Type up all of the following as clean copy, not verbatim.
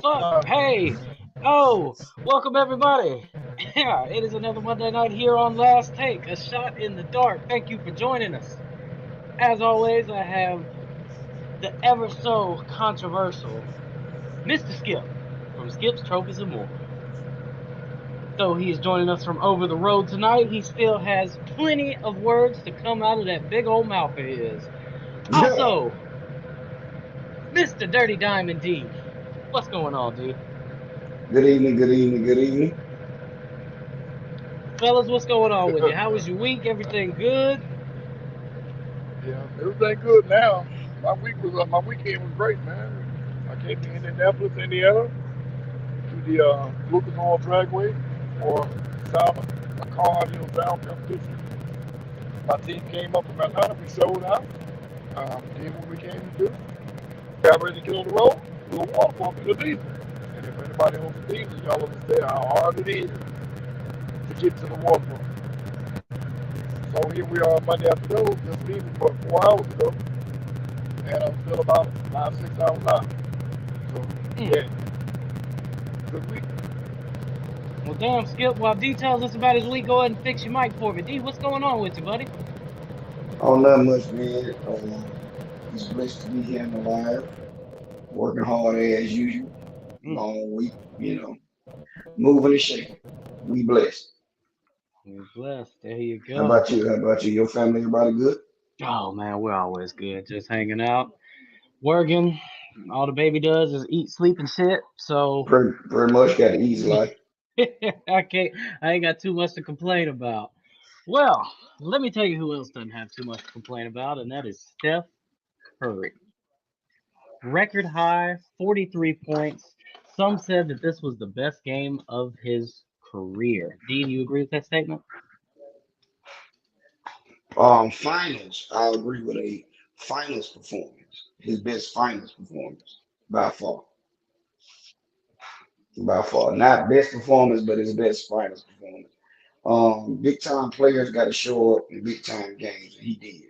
Fuck, hey, oh, welcome everybody. Yeah, it is another Monday night here on Last Take, a shot in the dark. Thank you for joining us. As always, I have the ever so controversial Mr. Skip from Skip's Trophies and More. Though he is joining us from over the road tonight, he still has plenty of words to come out of that big old mouth of his. Also, Mr. Dirty Diamond D. What's going on, dude? Good evening, good evening, good evening. Fellas, what's going on with you? How was your week? Everything good? Yeah, everything good now. My weekend was great, man. I came to Indianapolis, Indiana, to the Lucas Oil Dragway for sound competition. My team came up from Atlanta. We sold out. Did what we came to do. Got ready to get on the road. We'll walk up to the diesel. And if anybody owns the diesel, y'all understand how hard it is to get to the waterfront. So here we are Monday afternoon, just leaving about 4 hours ago, and I'm still about 5, 6 hours out. So yeah, good week. Well, damn, Skip, while D tells us about his week, go ahead and fix your mic for me. D, what's going on with you, buddy? Oh, not much, man. Just blessed to be here and alive. Working hard as usual. Mm, Long week, moving and shaking. We blessed. you're blessed. There you How go. about you? How about you? Your family, everybody good? Oh, man, we're always good. Just hanging out, working. All the baby does is eat, sleep, and shit. So, Pretty much got the easy life. I ain't got too much to complain about. Well, let me tell you who else doesn't have too much to complain about, and that is Steph Curry. Record high, 43 points. Some said that this was the best game of his career. D, do you agree with that statement? Finals. I agree with a finals performance. His best finals performance by far. By far. Not best performance, but his best finals performance. Big time players got to show up in big time games, and he did.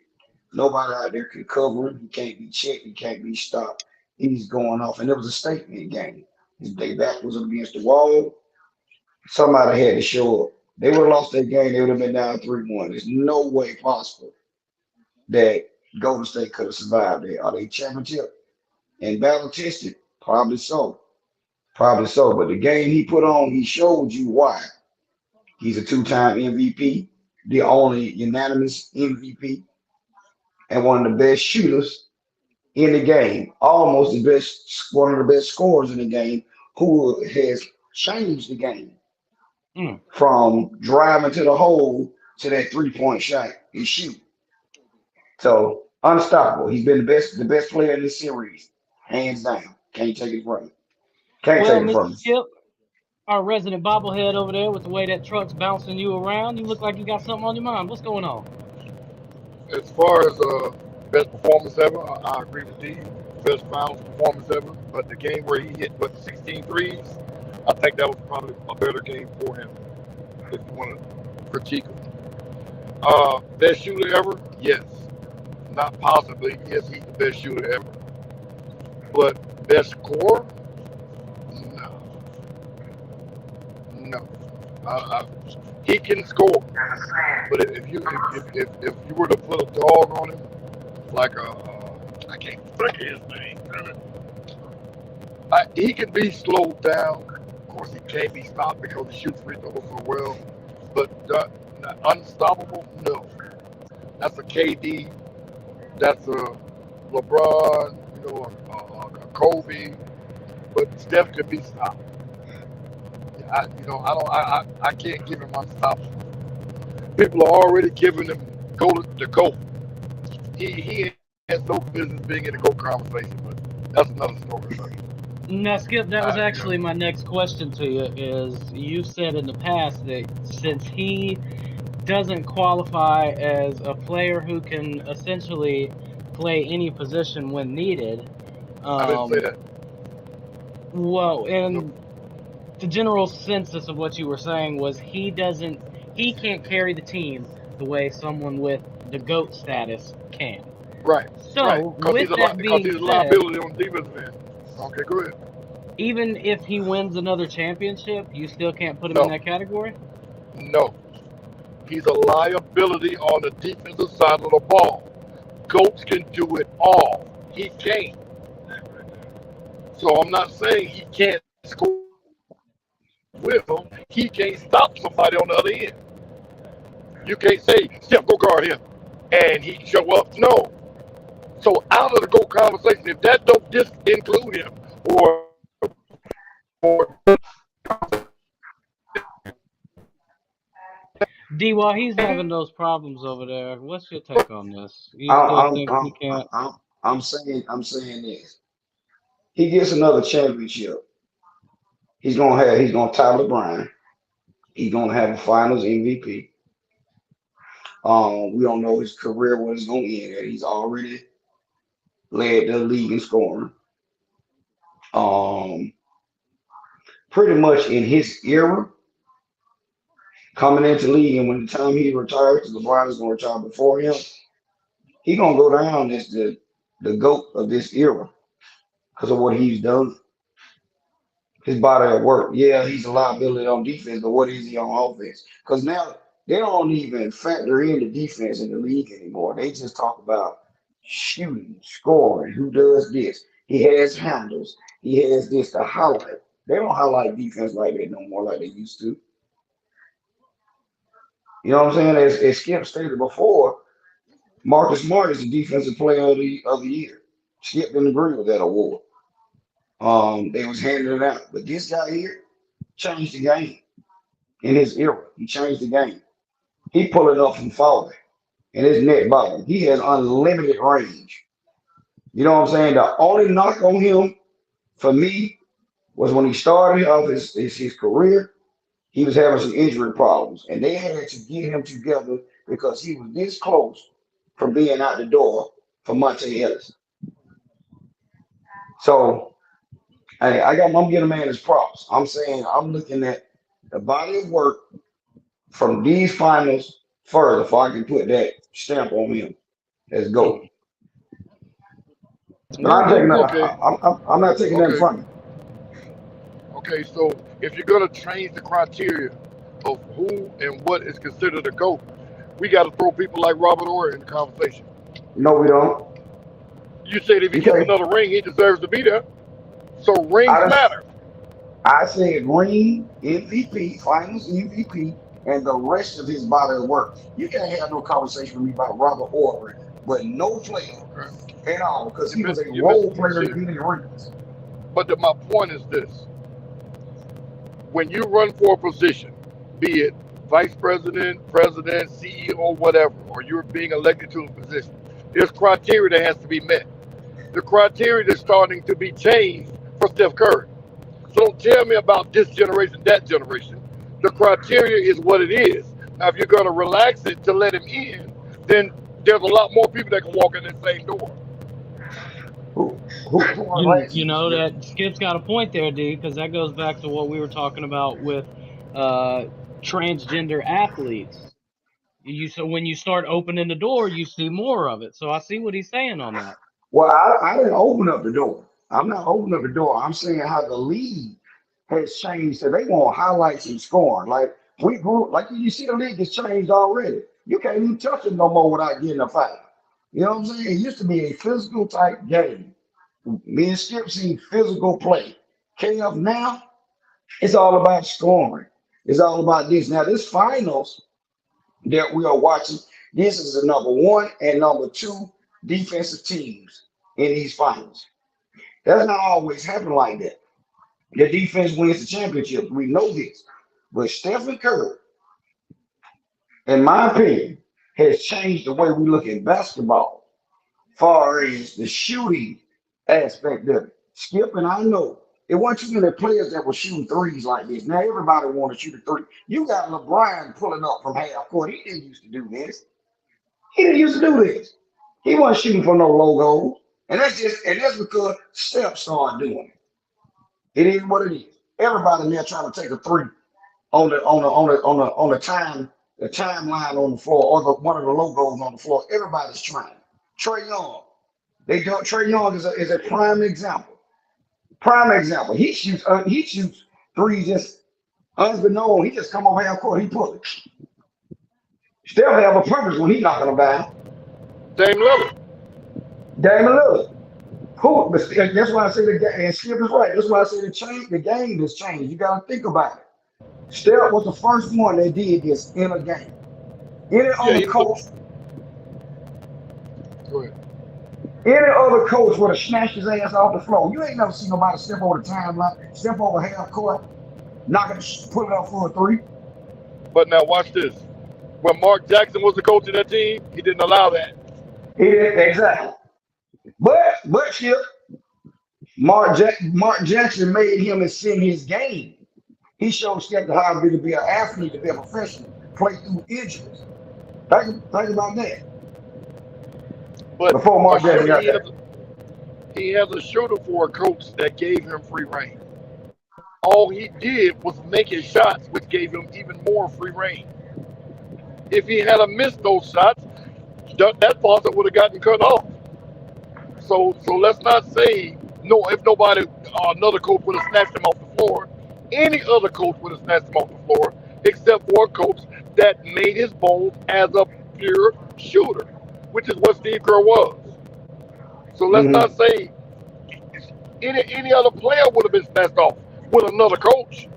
Nobody out there can cover him. He can't be checked. He can't be stopped. He's going off, and it was a statement game. His day back was up against the wall. Somebody had to show up. They would have lost that game. They would have been down 3-1. There's no way possible that Golden State could have survived that. Are they championship and battle tested? Probably so. Probably so. But the game he put on, he showed you why. He's a two-time MVP, the only unanimous MVP, and one of the best shooters in the game, almost the best, one of the best scorers in the game, who has changed the game Mm. from driving to the hole to that three-point shot and shoot. So unstoppable. He's been the best player in this series, hands down. Can't take it from him. Can't Well, take it Mr. from him. Skip, our resident bobblehead over there with the way that truck's bouncing you around, you look like you got something on your mind. What's going on? As far as best performance ever, I agree with D. Best finals performance ever. But the game where he hit 16 threes, I think that was probably a better game for him. If you want to critique him. Best shooter ever? Yes. Not possibly. Yes, he's the best shooter ever. But best scorer? No. No. I, he can score, but if you were to put a dog on him, like I can't think of his name. He can be slowed down. Of course, he can't be stopped because he shoots free throws so well. But unstoppable, no. That's a KD. That's a LeBron. A Kobe. But Steph can be stopped. I can't give him unstoppable. People are already giving him the GOAT. He has no business being in the GOAT conversation, but that's another story. Now, Skip, that was Uh, you know, actually my next question to you. Is you said in the past that since he doesn't qualify as a player who can essentially play any position when needed, I didn't say um, that. well, No, and the general census of what you were saying was he can't carry the team the way someone with the GOAT status can. Right, right. So, with that Because being he's a said, liability on the defensive end. Okay, go ahead. even if he wins another championship, you still can't put him in No, that category? no. He's a liability on the defensive side of the ball. Goats can do it all. He can't. So I'm not saying he can't score with him. He can't stop somebody on the other end. You can't say, Steph, go guard him, and he show up. No. So out of the GOAT conversation, if that don't just include him, or D, while he's having those problems over there, what's your take on this? You still I'm think he I'm I'm can't? I'm, I'm saying this. He gets another championship. He's gonna tie LeBron. He's gonna have a Finals MVP. We don't know his career what it's gonna end at. He's already led the league in scoring. Um, Pretty much in his era coming into league, and when the time he retires, because LeBron is gonna retire before him, he gonna go down as the GOAT of this era because of what he's done. His body of work. Yeah, he's a liability on defense, but what is he on offense? Because now they don't even factor in the defense in the league anymore. They just talk about shooting, scoring, who does this. He has handles. He has this to highlight. They don't highlight defense like that no more like they used to. You know what I'm saying? As Skip stated before, Marcus Smart is the defensive player of the year. Skip didn't agree with that award. They was handing it out. But this guy here changed the game in his era. He changed the game. He pulling up from falling and his net bottom. He has unlimited range. You know what I'm saying? The only knock on him for me was when he started off his career, he was having some injury problems. And they had to get him together because he was this close from being out the door for Monte Ellis. So I'm giving a man his props. I'm saying I'm looking at the body of work from these finals further, if I can put that stamp on him. Let's go. But Very good. okay, I'm not taking that okay, from him. okay. So if you're gonna change the criteria of who and what is considered a GOAT, we got to throw people like Robert Orr in the conversation. No, we don't. You said if he You gets can't. another ring, he deserves to be there. So rings I matter. I said Green MVP, Finals MVP, and the rest of his body of work. You can't have no conversation with me about Robert Ory, but no player Okay, at all because he was a you miss. role player See, in getting rings. my point is this: when you run for a position, be it vice president, president, CEO, whatever, or you're being elected to a position, there's criteria that has to be met. The criteria that's starting to be changed for Steph Curry. So don't tell me about this generation, that generation. The criteria is what it is. Now, if you're going to relax it to let him in, then there's a lot more people that can walk in that same door. Who You relaxes know it? that Skip's got a point there, D, because that goes back to what we were talking about with uh, transgender athletes. So when you start opening the door, you see more of it. So I see what he's saying on that. Well, I didn't open up the door. I'm not opening up the door. I'm saying how the league has changed. So they want highlights and scoring. Like we grew, like you see, the league has changed already. You can't even touch it no more without getting a foul. You know what I'm saying? It used to be a physical type game. Me and Skip seen physical play. KF now, it's all about scoring. It's all about this. Now, this finals that we are watching, this is the number one and number two defensive teams in these finals. That's not always happen like that. The defense wins the championship. We know this. But Stephen Curry, in my opinion, has changed the way we look at basketball far as the shooting aspect of it. Skip and I know it wasn't too many players that were shooting threes like this. Now everybody want to shoot a three. You got LeBron pulling up from half court. He didn't used to do this. He didn't used to do this. He wasn't shooting for no logos. And that's because Steph started doing it. It is what it is. Everybody in there trying to take a three on the timeline on the floor or one of the logos on the floor. Everybody's trying. Trey Young. They do Trey Young is a prime example. Prime example. He shoots threes just unbeknown. He just come over half court. He pull it. Still have a purpose when he knocking them down. Dame Lillard. Damian Lillard. Who? But that's why I say the game. And Skip is right. That's why I say the game has changed. You got to think about it. Steph was the first one that did this in a game. Any Yeah, other he was. coach, Go ahead. any other coach would have snatched his ass off the floor. You ain't never seen nobody step over the timeline, step over half court, knock it, put it up for a three. But now watch this. When Mark Jackson was the coach of that team, he didn't allow that. He did exactly. But Skip, Mark Jackson made him ascend his game. He showed Steph how to be an athlete, to be a professional, play through injuries. Think about that. But Before Mark Jackson got he that. has a shooter for a coach that gave him free reign. All he did was make his shots, which gave him even more free reign. If he had missed those shots, that faucet would have gotten cut off. So let's not say no. If nobody, another coach would have snatched him off the floor, any other coach would have snatched him off the floor, except for a coach that made his bones as a pure shooter, which is what Steve Kerr was. So let's Mm-hmm. not say any other player would have been snatched off with another coach.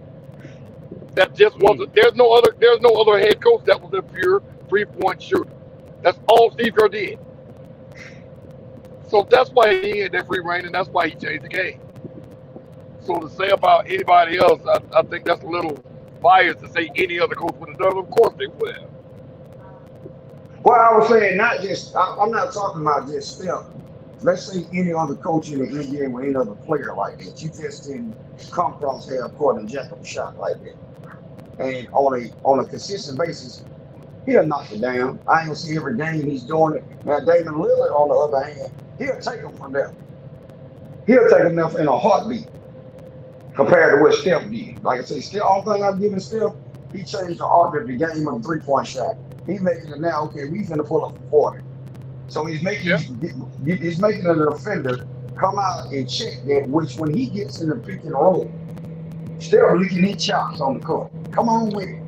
That just wasn't. There's no other head coach that was a pure 3-point shooter. That's all Steve Kerr did. So that's why he had that free reign, and that's why he changed the game. So to say about anybody else, I think that's a little biased to say any other coach would have done it. Of course they would have. Well, I was saying not just. I'm not talking about just Steph. Let's say any other coach in the NBA with any other player like that. You just didn't come across half court and jack up a shot like that. And on a consistent basis, he'll knock it down. I ain't gonna see every game he's doing it. Now Damian Lillard, on the other hand, he'll take him from there. He'll take him there in a heartbeat compared to what Steph did. Like I say, Steph, all thing I've given Steph, he changed the art of the game of the 3-point shot. He's making it now. Okay, we finna pull up for 40. So he's making Yeah. an offender come out and check that. Which when he gets in the pick and roll, Steph licking his chops on the court. Come on with it.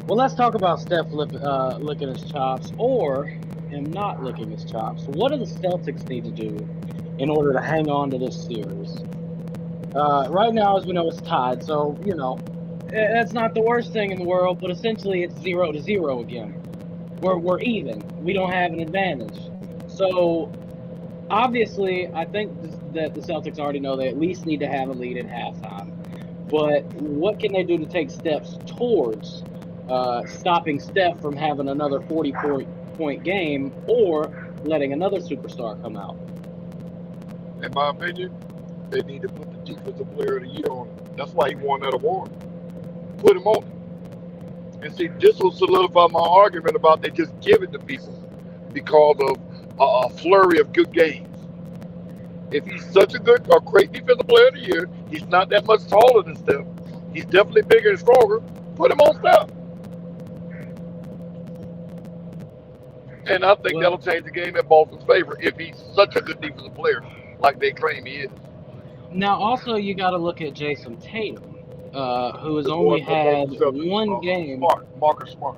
Well, let's talk about Steph licking his chops, or him not licking his chops. What do the Celtics need to do in order to hang on to this series? Right now, as we know, it's tied, so that's not the worst thing in the world. But essentially, it's 0-0 again. We're even. We don't have an advantage. So obviously, I think that the Celtics already know they at least need to have a lead at halftime. But what can they do to take steps towards stopping Steph from having another 40-point game or letting another superstar come out? In my opinion, they need to put the defensive player of the year on him. That's why he won that award. Put him on it. And see, this will solidify my argument about they just give it to people because of a flurry of good games. If he's such a great defensive player of the year, he's not that much taller than Steph. He's definitely bigger and stronger. Put him on Steph. And I think that'll change the game in Boston's favor if he's such a good defensive player like they claim he is. Now, also, you got to look at Jason Tatum, who has The only boy from Boston had Celtics, one game. Marcus Smart.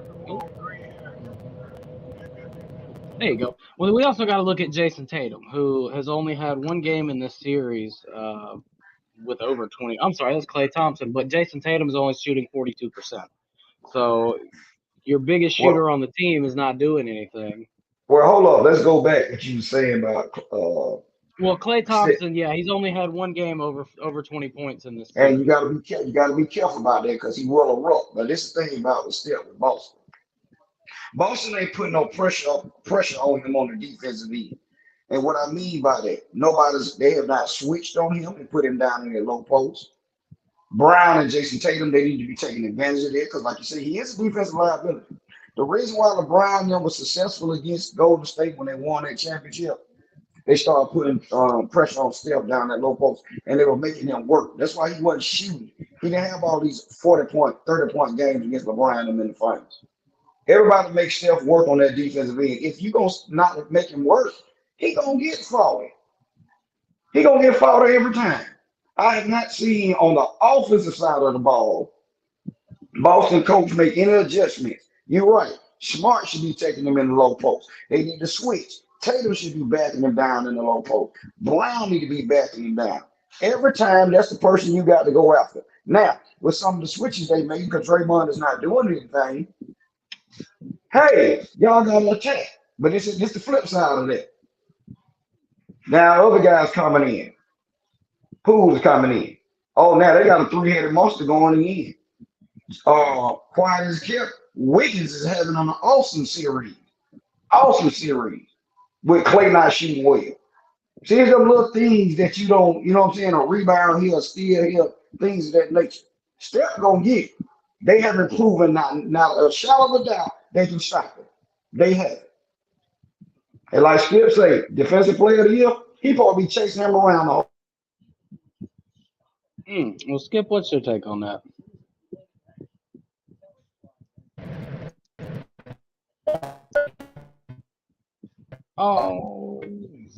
There you go. Well, we also got to look at Jason Tatum, who has only had one game in this series with over 20. I'm sorry, that's Klay Thompson, but Jason Tatum is only shooting 42%. So your biggest Well, shooter on the team is not doing anything. hold up. Let's go back to what you were saying about Well, Klay Steph. Thompson, yeah, he's only had one game over 20 points in this And you series. got to be careful. You got to be careful about that because he will erupt. But this is the thing about the Steph with Boston. Boston ain't putting no pressure on him on the defensive end. And what I mean by that, they have not switched on him and put him down in their low post. Brown and Jason Tatum, they need to be taking advantage of that because, like you said, he is a defensive liability. The reason why LeBron them was successful against Golden State when they won that championship, they started putting pressure on Steph down that low post, and they were making him work. That's why he wasn't shooting. He didn't have all these 40-point, 30-point games against LeBron them in the finals. Everybody makes Steph work on that defensive end. If you gonna not make him work, he gonna get faulty. He gonna get faulty every time. I have not seen on the offensive side of the ball Boston coach make any adjustments. You're right. Smart should be taking them in the low post. They need to switch. Tatum should be backing them down in the low post. Brown need to be backing him down. Every time, that's the person you got to go after. Now, with some of the switches they made, because Draymond is not doing anything, hey, y'all got to attack. But it's the flip side of that. Now, other guys coming in. Poole's coming in. Oh, now they got a three-headed monster going in. Quiet as kept. Wiggins is having an awesome series. Awesome series with Clay not shooting well. See, there's them little things that you don't, you know what I'm saying, a rebound here, a steal here, things of that nature. Steph gonna get it. They haven't proven not a shadow of a doubt they can stop it. They have. And like Skip say, defensive player of the year, he probably be chasing him around the whole. Well, Skip, what's your take on that? All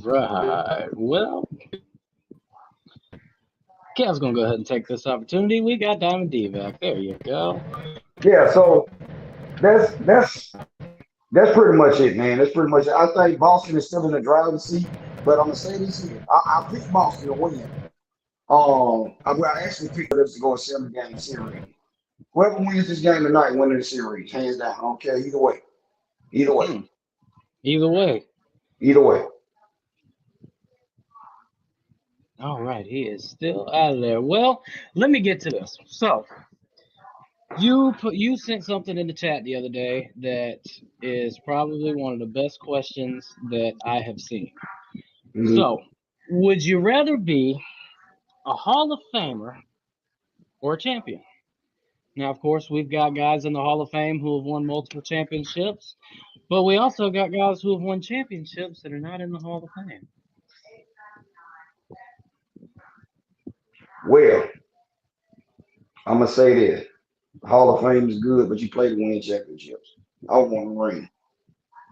right. Well, Kev's gonna go ahead and take this opportunity. We got Diamond D back. There you go. Yeah, so that's pretty much it, man. That's pretty much it. I think Boston is still in the driver's seat, but I'm gonna say this here. I picked Boston to win. I actually picked us to go a 7-game series. Whoever wins this game tonight wins the series, hands down. I don't care either way. Either way. Either way. Either way. All right, he is still out of there. Well, let me get to this. So, you sent something in the chat the other day that is probably one of the best questions that I have seen. Mhm. So, would you rather be a Hall of Famer or a champion? Now, of course, we've got guys in the Hall of Fame who have won multiple championships, but we also got guys who have won championships that are not in the Hall of Fame. Well, I'm gonna say this. Hall of Fame is good, but you play to win championships. I want a ring.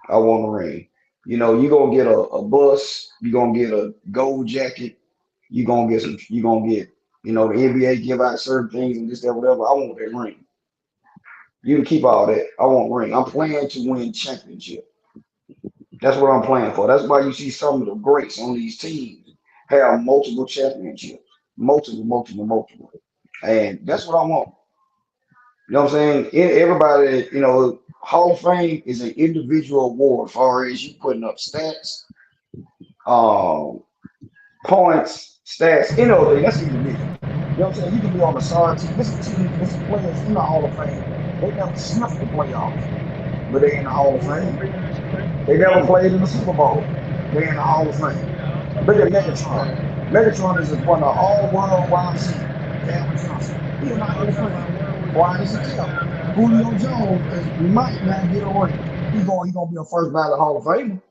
I want a ring. You know, you're gonna get a bus, you're gonna get a gold jacket, you're gonna get, you know, the NBA give out certain things and this, that, whatever. I want that ring. You can keep all that. I want a ring. I'm playing to win championship. That's what I'm playing for. That's why you see some of the greats on these teams have multiple championships. Multiple. And that's what I want. You know what I'm saying? Everybody, you know, Hall of Fame is an individual award as far as you putting up stats, points, stats, you know, that's individual. You know what I'm saying? You can be on the sorry team. This is players in the Hall of Fame. They never snuffed the playoffs, but they in the Hall of Fame. They never played in the Super Bowl. They in the Hall of Fame. Look at Megatron. Megatron is one of all-world wide receivers. Calvin Johnson. He in the Hall of Fame. Why is it tell? Julio Jones might not get a ring. He gonna be a first ballot Hall of Famer,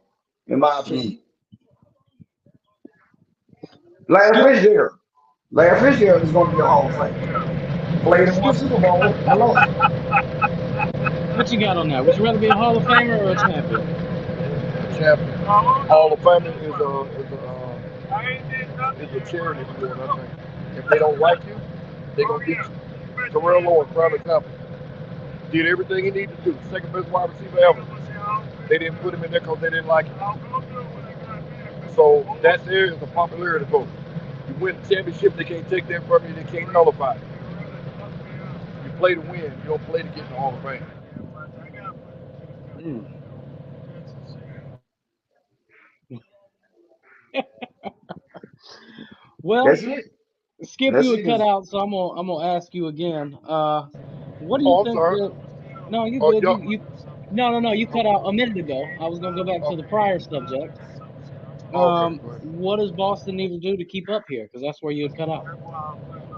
in my opinion. Larry Fitzgerald is going to be a Hall of Famer. Played in one Super Bowl and lost. What you got on that? Would you rather be a Hall of Famer or a champion? Champion. Hall of Famer is a charity award, I think. If they don't like you, they're going to get you. Terrell Owens, prime example. Did everything he needed to do. Second best wide receiver ever. They didn't put him in there because they didn't like him. So that's there is a popularity vote. You win the championship, they can't take that from you, they can't nullify it. You play to win, you don't play to get in the Hall of Fame. Well, that's it. Skip, you would cut out, so I'm gonna ask you again. What do you think? No, you good. No. You cut out a minute ago. I was gonna go back to the prior subject. What does Boston need to do to keep up here? Because that's where you would cut out.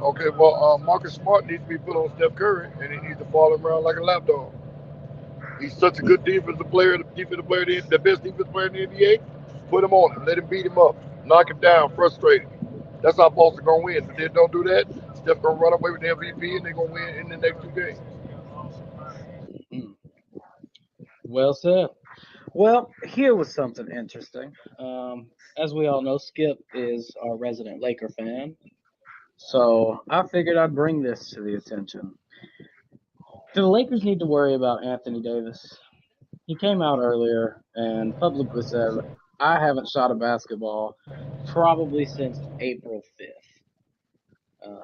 Okay, well, Marcus Smart needs to be put on Steph Curry, and he needs to follow him around like a lapdog. He's such a good defensive player, the best defensive player in the NBA. Put him on him, let him beat him up, knock him down, frustrate him. That's how Boston gonna win. But they don't do that, Steph gonna run away with the MVP, and they're gonna win in the next 2 games. Well said. Well, here was something interesting. As we all know, Skip is our resident Laker fan, so I figured I'd bring this to the attention. Do the Lakers need to worry about Anthony Davis? He came out earlier and publicly said, I haven't shot a basketball probably since April 5th. Um,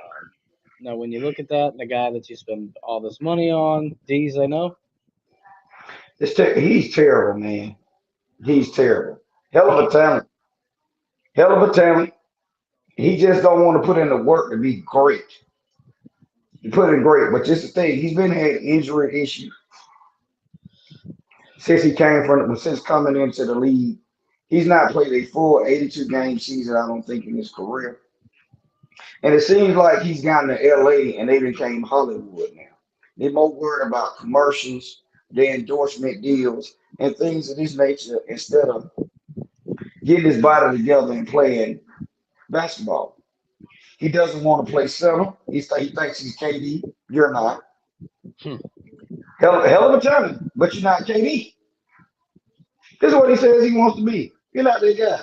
Now, when you look at that, the guy that you spend all this money on, D's, I know. He's terrible, man. He's terrible. Hell of a talent. Hell of a talent. He just don't want to put in the work to be great. He put in great, but just the thing, he's been had injury issues since coming into the league. He's not played a full 82 game season, I don't think, in his career. And it seems like he's gotten to LA and they became Hollywood now. They're more worried about commercials, their endorsement deals, and things of this nature instead of getting his body together and playing basketball. He doesn't want to play center. He thinks he's KD. You're not. Hmm. Hell of a talent, but you're not KD. This is what he says he wants to be. You're not that guy.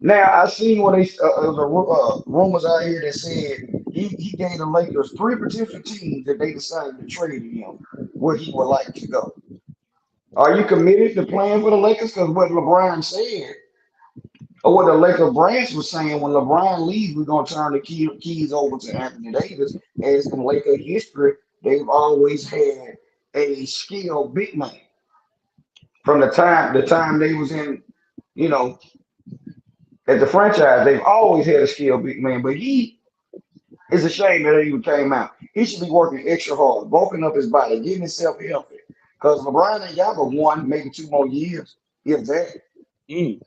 Now I seen what the rumors out here that said he gave the Lakers three potential teams that they decided to trade him where he would like to go. Are you committed to playing for the Lakers? Because what LeBron said, or what the Laker branch was saying, when LeBron leaves, we're gonna turn the keys over to Anthony Davis. As in Laker history, they've always had a skilled big man from the time they was in, you know, at the franchise. They've always had a skilled big man, but he is a shame that he even came out. He should be working extra hard, bulking up his body, getting himself healthy. Because LeBron ain't got but one, maybe 2 more years, if that. Mm.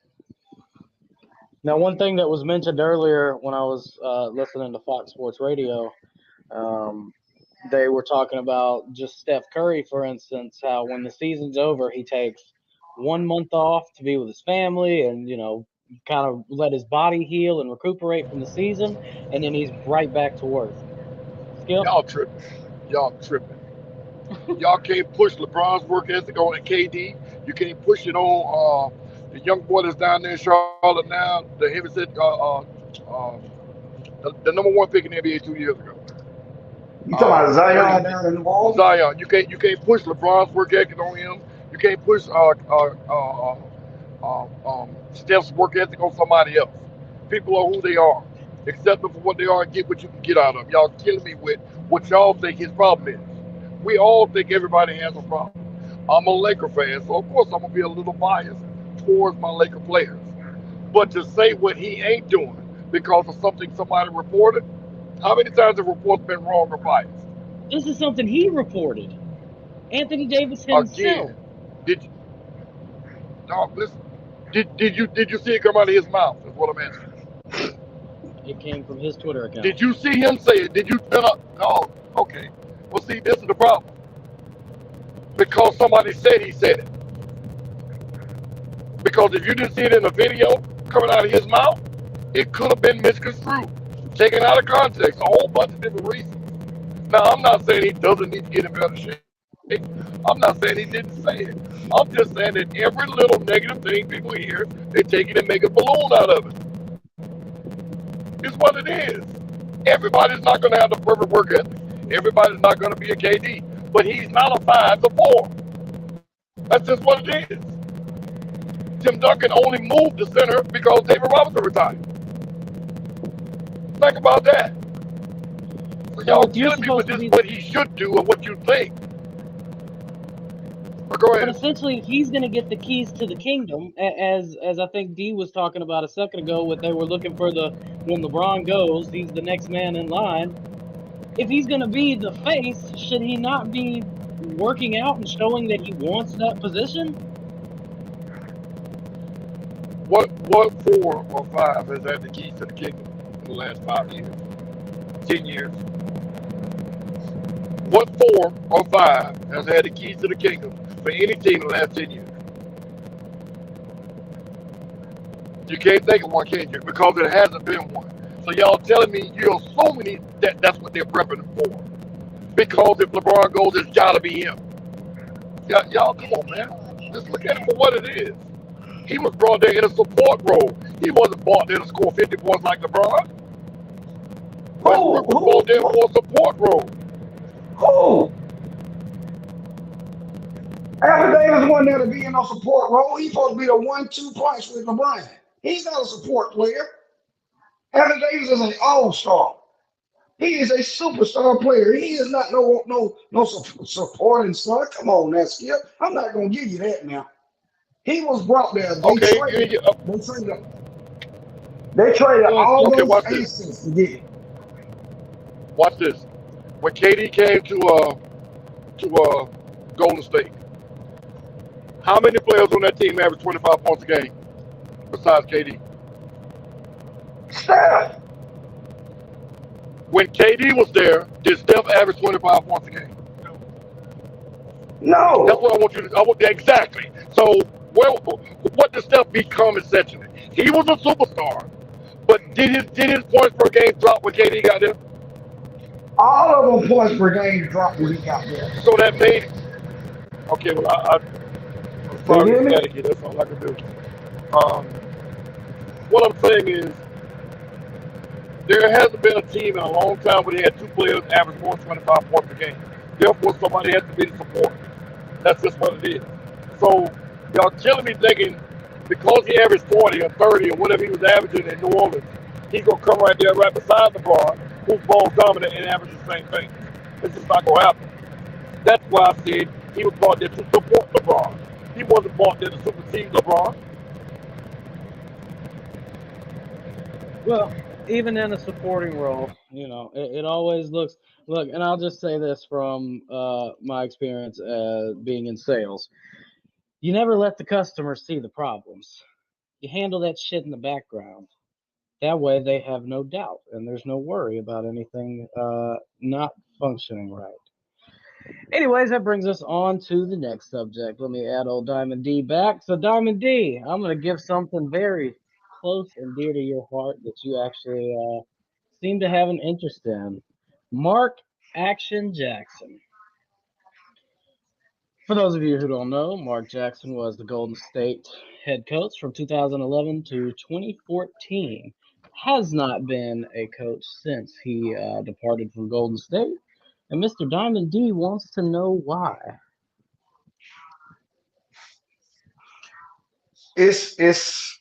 Now, one thing that was mentioned earlier when I was listening to Fox Sports Radio, um, they were talking about just Steph Curry, for instance, how when the season's over, he takes 1 month off to be with his family and, kind of let his body heal and recuperate from the season, and then he's right back to work. Skip? Y'all tripping. Y'all tripping. Y'all can't push LeBron's work ethic on KD. You can't push it on the young boy that's down there in Charlotte now, the heavyset, the number one pick in the NBA 2 years ago. You talking about Pretty Zion down in the ball? Zion. You can't push LeBron's work ethic on him. You can't push Steph's work ethic on somebody else. People are who they are. Accept them for what they are and get what you can get out of them. Y'all killing me with what y'all think his problem is. We all think everybody has a problem. I'm a Laker fan, so of course I'm gonna be a little biased towards my Laker players. But to say what he ain't doing because of something somebody reported, how many times have reports been wrong or biased? This is something he reported. Anthony Davis himself. Again, did no listen? Did you see it come out of his mouth? Is what I'm asking. It came from his Twitter account. Did you see him say it? Did you? No. Okay. Well, see, this is the problem. Because somebody said he said it. Because if you didn't see it in the video coming out of his mouth, it could have been misconstrued, taken out of context, a whole bunch of different reasons. Now, I'm not saying he doesn't need to get in better shape. I'm not saying he didn't say it. I'm just saying that every little negative thing people hear, they take it and make a balloon out of it. It's what it is. Everybody's not going to have the perfect work ethic. Everybody's not going to be a KD. But he's not a 5 to 4. That's just what it is. Tim Duncan only moved to center because David Robinson retired. Think about that. So y'all killing me with this, what he should do and what you think. But go ahead. But essentially, he's going to get the keys to the kingdom, as I think D was talking about a second ago. What they were looking for when LeBron goes, he's the next man in line. If he's going to be the face, should he not be working out and showing that he wants that position? What 4 or 5 has had the keys to the kingdom in the last 5 years, 10 years? What 4 or 5 has had the keys to the kingdom for any team in the last 10 years? You can't think of one, can you? Because there hasn't been one. So y'all telling me you're assuming that's what they're prepping him for. Because if LeBron goes, it's got to be him. Y'all, come on, man. Just look at it for what it is. He was brought there in a support role. He wasn't brought there to score 50 points like LeBron. Who, Westbrook was who, brought there who, for a support role. who? Alvin Davis wasn't there to be in a support role. He's supposed to be the 1-2 punch with LeBron. He's not a support player. Alvin Davis is an all-star. He is a superstar player. He is not no supporting star. Come on, now, Skip. I'm not gonna give you that now. He was brought there. Okay, They traded, they traded Go ahead, all Skip. okay, those watch this. assets to get him. Watch this. When KD came to Golden State, how many players on that team averaged 25 points a game besides KD? Steph. When KD was there, did Steph average 25 points a game? That's No. what I want you to. I want exactly. So, what did Steph become essentially? He was a superstar, but did his points per game drop when KD got there? All of them points per game dropped when he got there. So that made okay. Well, I'm Can you sorry, hear me? Connecticut. That's all I can do. Um, what I'm saying is, there hasn't been a team in a long time where they had two players average more than 25 points per game. Therefore, somebody has to be the support. That's just what it is. So, y'all killing me thinking because he averaged 40 or 30 or whatever he was averaging in New Orleans, he's going to come right there right beside LeBron, who's ball dominant and averages the same thing. It's just not going to happen. That's why I said he was brought there to support LeBron. He wasn't brought there to supersede LeBron. Well, even in a supporting role, it always looks. Look, and I'll just say this from my experience being in sales. You never let the customer see the problems. You handle that shit in the background. That way they have no doubt and there's no worry about anything not functioning right. Anyways, that brings us on to the next subject. Let me add old Diamond D back. So, Diamond D, I'm going to give something very close and dear to your heart that you actually seem to have an interest in. Mark Action Jackson. For those of you who don't know, Mark Jackson was the Golden State head coach from 2011 to 2014. Has not been a coach since he departed from Golden State. And Mr. Diamond D wants to know why. It's it's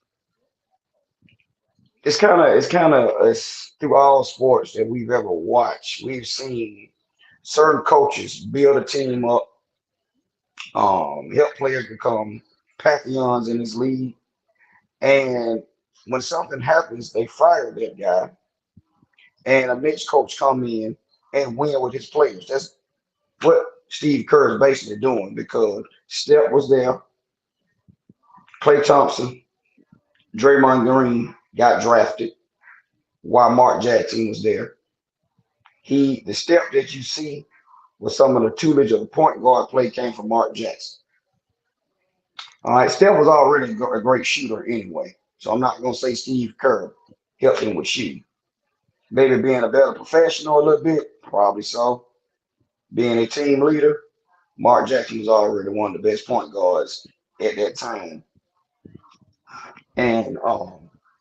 through all sports that we've ever watched. We've seen certain coaches build a team up, help players become Papillons in this league, and when something happens, they fire that guy, and a next coach come in and win with his players. That's what Steve Kerr is basically doing because Steph was there, Klay Thompson, Draymond Green got drafted while Mark Jackson was there. The step that you see with some of the tutelage of the point guard play came from Mark Jackson. All right, Steph was already a great shooter anyway, so I'm not gonna say Steve Kerr helped him with shooting. Maybe being a better professional a little bit, probably so. Being a team leader, Mark Jackson was already one of the best point guards at that time. And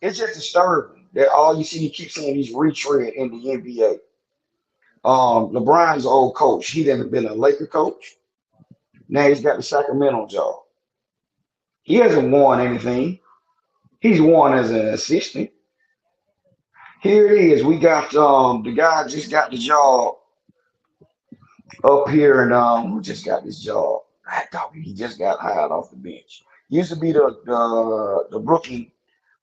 it's just disturbing that all you see, you keep seeing these retread in the NBA. LeBron's old coach, he didn't been a Laker coach. Now he's got the Sacramento job. He hasn't won anything. He's won as an assistant. Here it is. We got the guy just got the job up here, and who just got this job? I thought he just got hired off the bench. Used to be the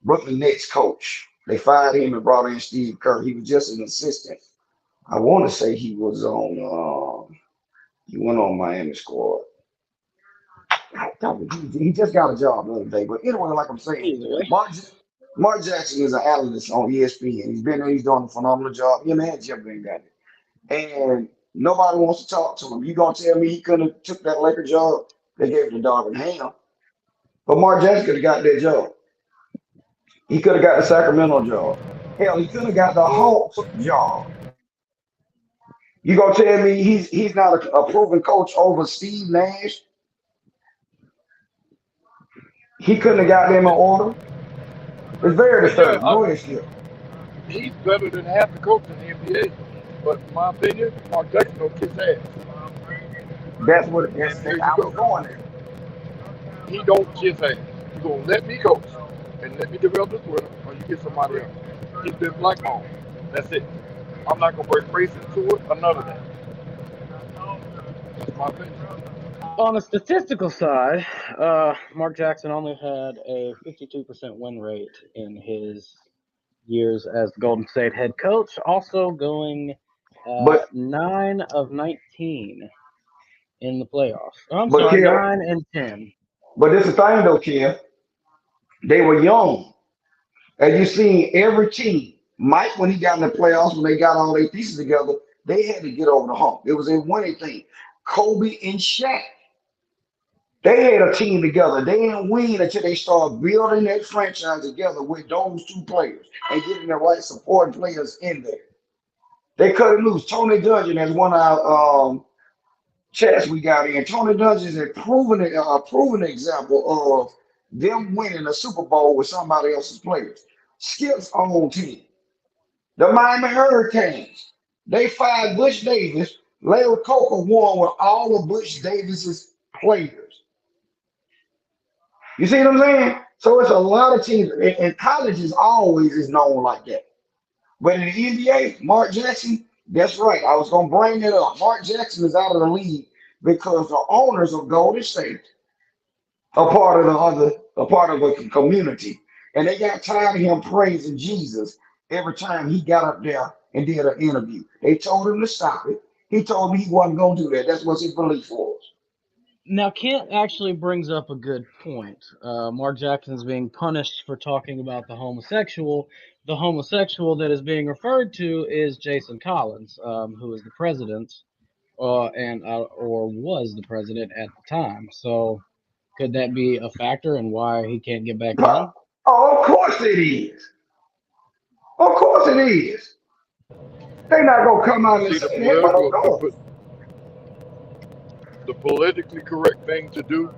Brooklyn Nets coach. They fired him and brought in Steve Kerr. He was just an assistant. I want to say he was on. He went on Miami squad. I thought he just got a job the other day. But anyway, like I'm saying, Either Mark Jackson is an analyst on ESPN. He's been there. He's doing a phenomenal job. Him and Jeff Van Gundy. And nobody wants to talk to him. You gonna tell me he couldn't have took that Laker job? They gave it to Darvin Ham. But Mark Jackson could have got that job. He could have got the Sacramento job. Hell, he could have got the Hawks job. You gonna tell me he's not a proven coach over Steve Nash? He couldn't have got them in order. It's very Yeah, disturbing. Go ahead, Skip. he's better than half the coaches in the NBA. But in my opinion, Mark Jackson don't kiss ass. That's what And there you I was go. going there. He don't kiss ass. You gonna let me coach and let me develop this winner, or you get somebody else. He's been blackballed. That's it. I'm not gonna bring race into it or none of that. That's my opinion. On the statistical side, Mark Jackson only had a 52% win rate in his years as the Golden State head coach, also going But 9 of 19 in the playoffs. I'm but sorry, Kim, 9 and 10. but this is the thing though, Kim. They were young. And you seen every team, Mike, when he got in the playoffs, when they got all their pieces together, they had to get over the hump. It was a winning thing. Kobe and Shaq, they had a team together. They didn't win until they started building that franchise together with those two players and getting the right supporting players in there. They cut it loose. Tony Dungy, as one of our chats we got in. Tony Dungy is a proven example of them winning a Super Bowl with somebody else's players. Skip's own team. The Miami Hurricanes. They fired Butch Davis. Larry Coker won with all of Butch Davis's players. You see what I'm saying? So it's a lot of teams, and college is always is known like that. But in the NBA, Mark Jackson, that's right. I was gonna bring it up. Mark Jackson is out of the league because the owners of Golden State a part of the community. And they got tired of him praising Jesus every time he got up there and did an interview. They told him to stop it. He told me he wasn't going to do that. That's what his belief was. Now, Kent actually brings up a good point. Mark Jackson's being punished for talking about the homosexual. The homosexual that is being referred to is Jason Collins, who is the president, or was the president at the time. So, could that be a factor in why he can't get back in? Oh, of course it is. Of course it is. They're not going to come out and See, say that, but of course. the politically correct thing to do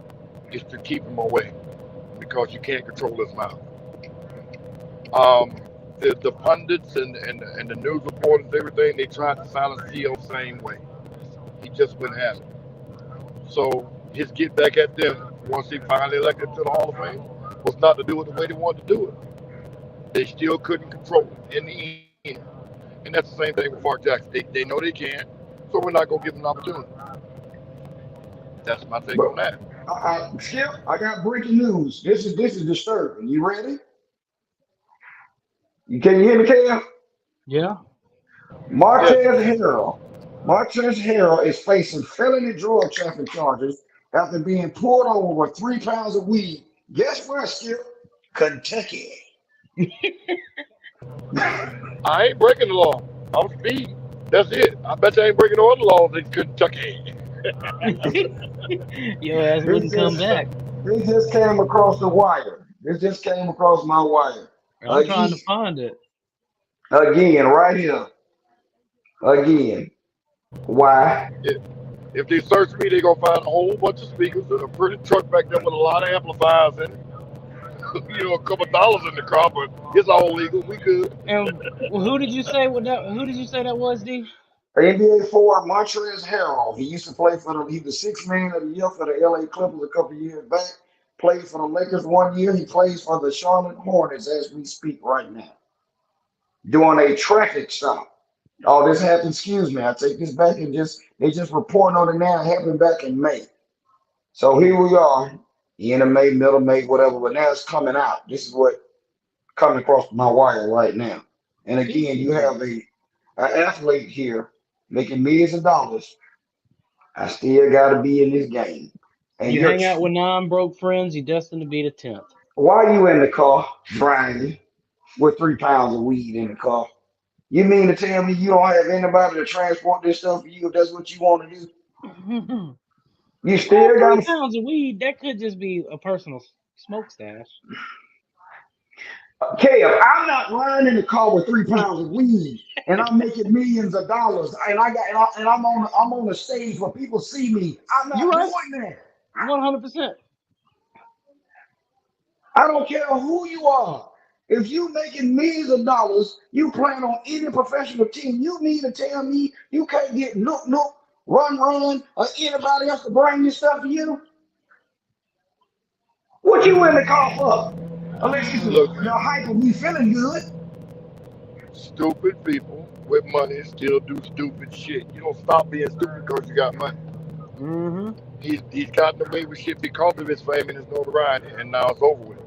is to keep him away because you can't control his mouth. Um, the pundits and the news reporters, everything, they tried to silence Theo the same way. He just wouldn't have it. So his get back at them once he finally elected to the Hall of Fame was not to do it the way they wanted to do it. They still couldn't control it in the end. And that's the same thing with Mark Jackson. They know they can't, so we're not going to give them an opportunity. That's my take But on that. Skip, I got breaking news. This is disturbing. You ready? Can you hear me, Cam? Yeah. Yes. Martez Harrell. Martez Harrell is facing felony drug trafficking charges after being pulled over with 3 pounds of weed. Guess where, Skip? Kentucky. I ain't breaking the law. I'm speeding. That's it. I bet you ain't breaking all the laws in Kentucky. Your ass This wouldn't come just back. this just came across the wire. This just came across my wire. I'm trying Again, to find it. again, right here. Again. Why? If they search me, they gonna find a whole bunch of speakers and a pretty truck back there with a lot of amplifiers in it. A couple of dollars in the car, but it's all legal. We good. And who did you say Who did you say that was, D? NBA forward Montrezl Harrell. He used to play for the. He was sixth man of the year for the LA Clippers a couple of years back. Played for the Lakers one year. He plays for the Charlotte Hornets as we speak right now. Doing a traffic stop. Oh, this happened. Excuse me. I take this back and they just reporting on it now. It happened back in May. So here we are, end of May, middle of May, whatever. But now it's coming out. This is what coming across my wire right now. And again, you have an athlete here making millions of dollars. I still got to be in this game. And You hang out with 9 broke friends, you're destined to be the 10th. why are you in the car, Brian, with 3 pounds of weed in the car? You mean to tell me you don't have anybody to transport this stuff for you if that's what you want to do? You Well, still three got to. pounds of weed, that could just be a personal smoke stash. Kev, I'm not riding in the car with 3 pounds of weed, and I'm making millions of dollars, and I'm on a stage where people see me. I'm You're not right. doing that. 100%. I don't care who you are. If you making millions of dollars, you playing on any professional team, you need to tell me you can't get Nook, Run, or anybody else to bring this stuff to you. What you in the car for? Unless it's Look, the hype of me feeling good. stupid people with money still do stupid shit. You don't stop being stupid because you got money. Mm-hmm. He's gotten away with shit because of his fame and his notoriety, and now it's over with.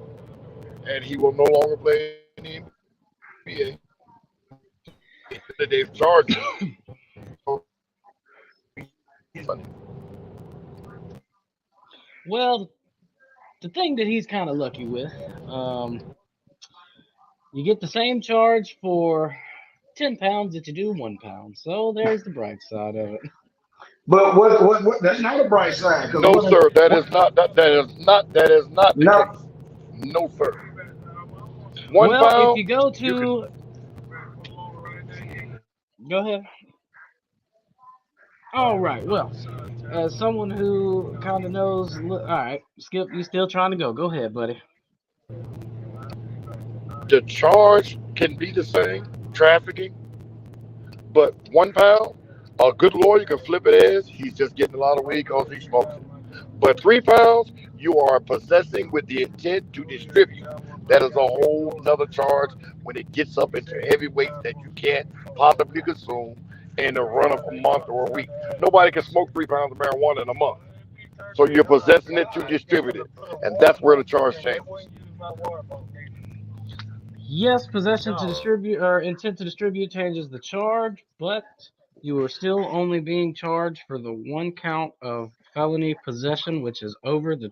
And he will no longer play in the NBA. They've charged him. Well, the thing that he's kind of lucky with, um, you get the same charge for 10 pounds that you do 1 pound. So there's the bright side of it. But what that's not a bright side because No, sir, that what is not that is not the no. case. No, sir. One Well, if pound, you go you can. to, go ahead. All right. Well, as someone who kind of knows, all right, Skip, you still trying to go? Go ahead, buddy. The charge can be the same, trafficking, but 1 pound, a good lawyer can flip it as he's just getting a lot of weed because he smokes it. But 3 pounds, you are possessing with the intent to distribute. That is a whole nother charge when it gets up into heavy weights that you can't possibly consume in a run of a month or a week. Nobody can smoke 3 pounds of marijuana in a month. So you're possessing it to distribute it. And that's where the charge changes. Yes, possession to distribute or intent to distribute changes the charge, but you are still only being charged for the 1 count of felony possession, which is over the.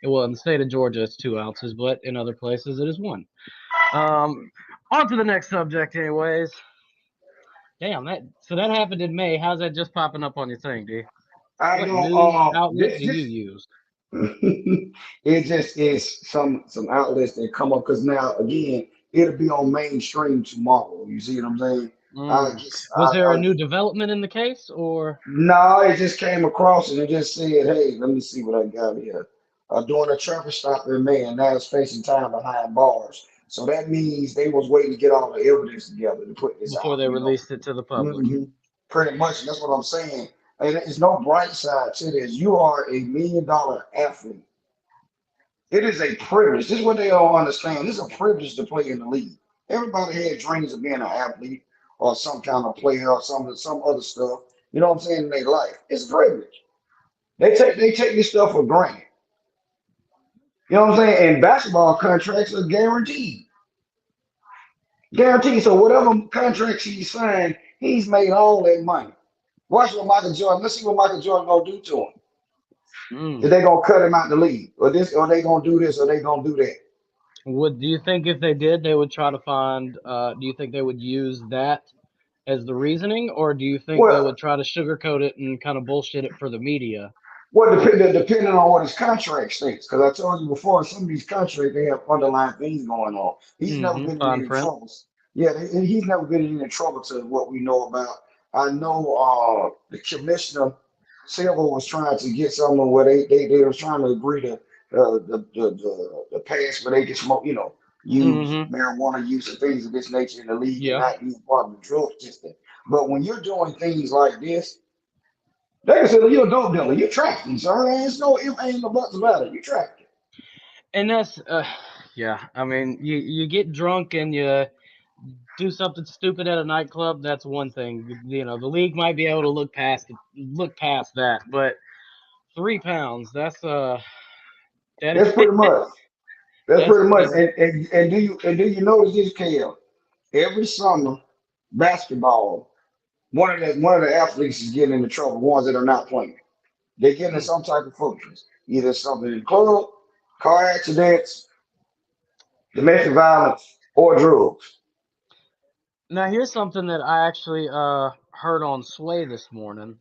Well, in the state of Georgia, it's 2 ounces, but in other places, it is one. On to the next subject, anyways. Damn that. So that happened in May. How's that just popping up on your thing, D? I What don't news outlet do you this use? it just is some outlets that come up because now again it'll be on mainstream tomorrow. You see what I'm saying? I Mm. just Was there a I new development in the case, or? no, it just came across and it just said, hey, let me see what I got here. Doing a traffic stop in May and now it's facing time behind bars. So that means they was waiting to get all the evidence together to put this Before out, they you know. released it to the public? hmm Pretty much, that's what I'm saying. And there's no bright side to this. You are a $1 million athlete. It is a privilege. This is what they don't understand. This is a privilege to play in the league. Everybody had dreams of being an athlete or some kind of player or some other stuff. You know what I'm saying in their life. It's a privilege. They take this stuff for granted. You know what I'm saying? And basketball contracts are guaranteed. Guaranteed. So whatever contracts he signed, he's made all that money. Watch what Michael Jordan. Let's see what Michael Jordan gonna do to him. Is Mm. they gonna cut him out the league, or this, or they gonna do this, or they gonna do that? Would do you think if they did, they would try to find? Do you think they would use that as the reasoning, or do you think they Well, would try to sugarcoat it and kind of bullshit it for the media? depending on what his contract states, because I told you before, some of these contracts they have underlying things going on. He's never Mm-hmm. been in Fine any print. troubles. Yeah, he's never been in any trouble to what we know about. I know the commissioner Silver was trying to get someone where they were trying to agree to the pass where they can smoke, use Mm-hmm. marijuana use and things of this nature in the league and Yeah. not be part of the drug system. But when you're doing things like this, they can say, you're a dope dealer. You trafficking, sir. There's no if, ain't no buts about it. You trafficking. And that's yeah. I mean, you get drunk and you do something stupid at a nightclub. That's one thing. The league might be able to look past that, but 3 pounds. That That's pretty much. That's that's pretty much. that's And do you notice this, KL? Every summer, basketball, one of the athletes is getting into trouble, ones that are not playing. They get into mm. some type of focus. Either something in the club, car accidents, domestic violence, or drugs. Now here's something that I actually heard on Sway this morning.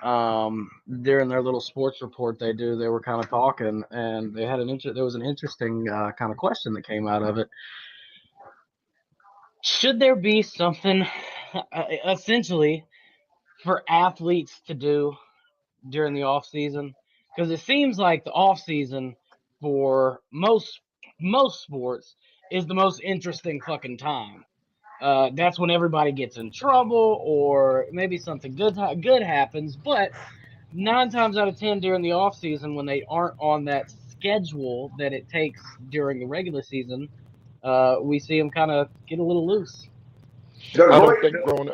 During their little sports report they do, they were kind of talking, and they had there was an interesting kind of question that came out of it. Should there be something essentially for athletes to do during the off season? Because it seems like the off season for most most sports is the most interesting fucking time. That's when everybody gets in trouble, or maybe something good happens. But 9 times out of 10 during the off season, when they aren't on that schedule that it takes during the regular season, we see them kind of get a little loose. The I don't great, think grown.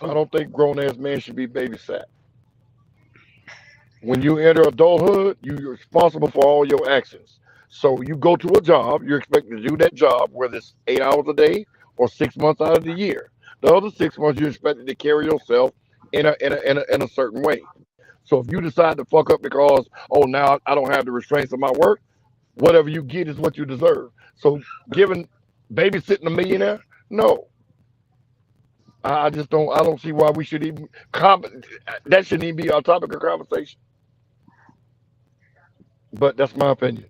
I don't think grown ass men should be babysat. When you enter adulthood, you're responsible for all your actions. So you go to a job, you're expected to do that job, whether it's 8 hours a day or 6 months out of the year. The other 6 months, you're expected to carry yourself in a certain way. So if you decide to fuck up because, oh, now I don't have the restraints of my work, whatever you get is what you deserve. So giving babysitting a millionaire, no. I just don't. I don't see why we should even. That shouldn't even be our topic of conversation. But that's my opinion.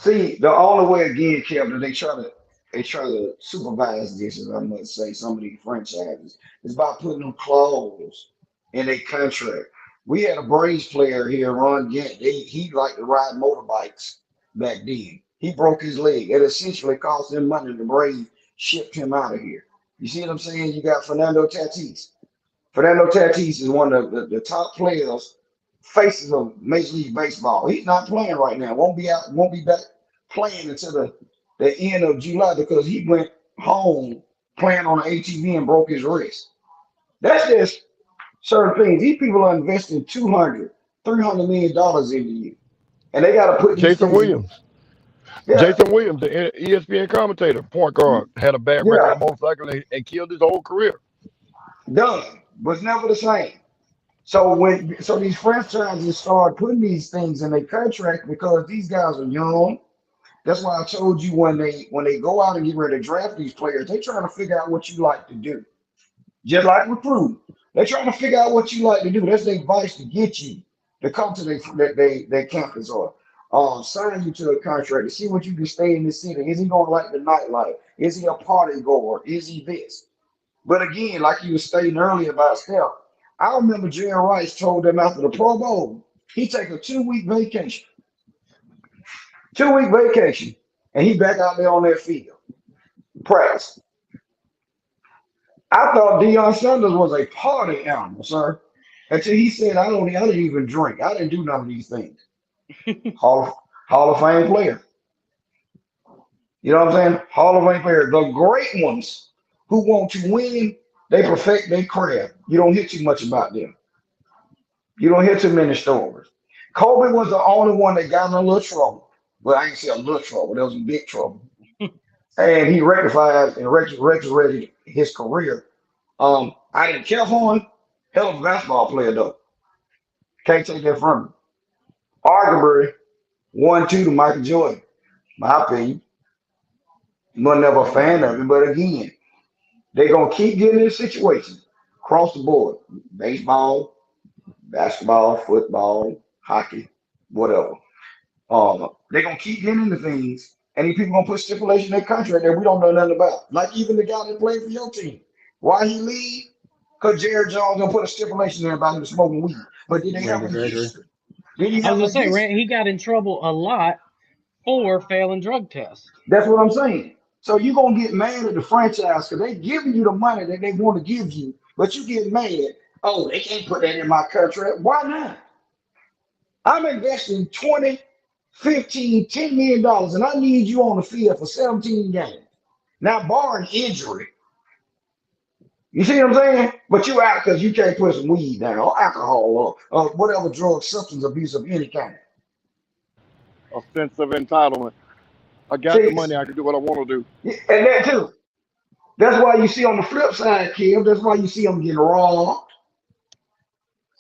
see, the only way again, Kevin, they try to supervise this, as I must say, some of these franchises is by putting them clause in a contract. We had a Braves player here, Ron Gant. He liked to ride motorbikes back then. He broke his leg. It essentially cost him money. The Braves shipped him out of here. You see what I'm saying? You got Fernando Tatis. Fernando Tatis is one of the top players, faces of Major League Baseball. He's not playing right now. Won't be back playing until the end of July because he went home playing on an ATV and broke his wrist. That's just certain things. These people are investing 200, $300 million into you. And they got to put these Jason things in. Williams. Yeah, Jason Williams, the ESPN commentator, point guard, had a bad wreck on yeah, a motorcycle and killed his whole career. done. Was never the same. So these franchises start putting these things in their contract because these guys are young. That's why I told you when they go out and get ready to draft these players, they trying to figure out what you like to do. Just like recruit. They're trying to figure out what you like to do. That's their advice to get you to come to their campus or sign you to a contract to see what you can stay in the city. Is he gonna like the nightlife? Is he a party goer? Is he this? But again, like you were stating earlier about Steph, I remember Jerry Rice told them after the Pro Bowl, he take a 2 week vacation, 2 week vacation, and he back out there on that field, practice. I thought Deion Sanders was a party animal, sir. Until he said, I didn't even drink. I didn't do none of these things. Hall of, Hall of Fame player. You know what I'm saying? Hall of Fame player. The great ones who want to win, they perfect their craft. You don't hear too much about them. You don't hear too many stories. Kobe was the only one that got in a little trouble. Well, I ain't say a little trouble. There was big trouble. And he rectified and resurrected his career. I didn't care for him. Hell of a basketball player though. Can't take that from him. Arguably 1-2 to Michael Jordan. My opinion. Was never a fan of him, but again, they're gonna keep getting in situations across the board. Baseball, basketball, football, hockey, whatever. They're gonna keep getting into things, and these people gonna put stipulation in their contract that we don't know nothing about. Like even the guy that played for your team. Why he leave? Because Jared Jones gonna put a stipulation there about him smoking weed. But did they have Randy a Gregory. history? Did he I was have gonna a say, history? He got in trouble a lot for failing drug tests. That's what I'm saying. So you're gonna get mad at the franchise because they giving you the money that they want to give you, but you get mad. Oh, they can't put that in my contract. Why not? I'm investing 20, 15, $10 million, and I need you on the field for 17 games. Now, barring injury, you see what I'm saying? But you out because you can't put some weed down or alcohol or whatever drug substance abuse of any kind. A sense of entitlement. I got the See, money. I can do what I want to do. and that too. That's why you see on the flip side, Kim, that's why you see them getting robbed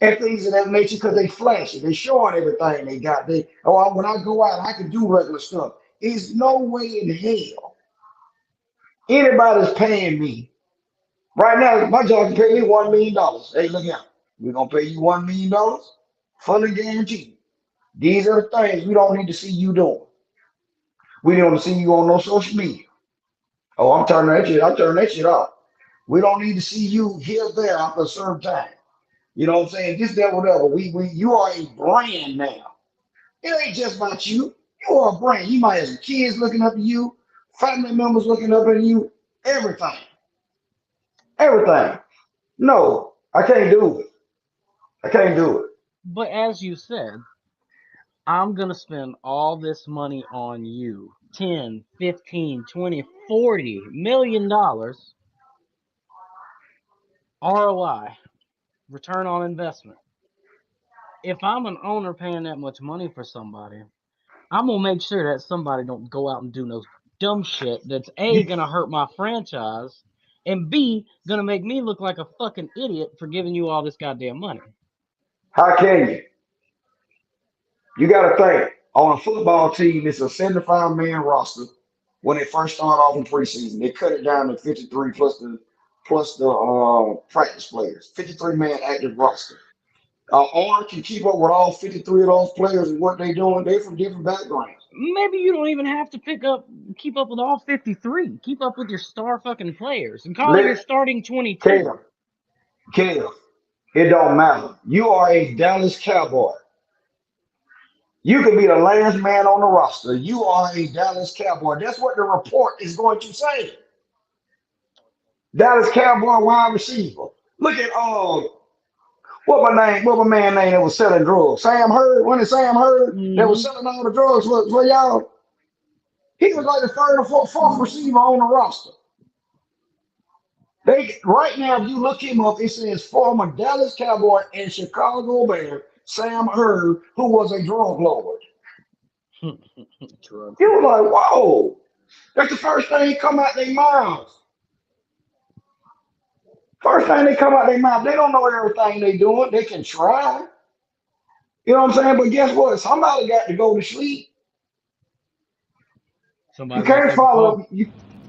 and things of that nature because they flashy. They showing everything they got. When I go out, I can do regular stuff. There's no way in hell anybody's paying me. Right now, my job can pay me $1 million. Hey, look out. We're gonna pay you $1 million, fully guaranteed. These are the things we don't need to see you doing. We don't see you on no social media. Oh, I'm turning that shit off. We don't need to see you here, there after a certain time. You know what I'm saying? This, that, whatever. You are a brand now. It ain't just about you. You are a brand. You might have some kids looking up to you, family members looking up at you, everything. Everything. No, I can't do it. I can't do it. But as you said, I'm going to spend all this money on you. 10, 15, 20, 40 million dollars ROI, return on investment. If I'm an owner paying that much money for somebody, I'm gonna make sure that somebody don't go out and do no dumb shit that's A, You, gonna hurt my franchise, and B, gonna make me look like a fucking idiot for giving you all this goddamn money. how can you? You got to think on a football team, it's a 75-man roster. When they first start off in preseason, they cut it down to 53 plus the practice players. 53-man active roster. Owner can keep up with all 53 of those players and what they're doing. They're from different backgrounds. Maybe you don't even have to keep up with all 53. Keep up with your star fucking players and call it your Let starting 22. Caleb, Caleb, it don't matter. You are a Dallas Cowboy. You could be the last man on the roster. You are a Dallas Cowboy. That's what the report is going to say. Dallas Cowboy wide receiver. Look at what my man name that was selling drugs. Sam Hurd. When it Sam Hurd that was Mm-hmm. selling all the drugs for y'all. He was like the third or fourth receiver on the roster. They right now, if you look him up, it says former Dallas Cowboy and Chicago Bear Sam Hurd, who was a drug lord. Drug He was lord. like, whoa, that's the first thing come out their mouths. First thing they come out their mouth, they don't know everything they doing. They can try. You know what I'm saying? But guess what? Somebody got to go to sleep. You Somebody got to can't take a follow call. them.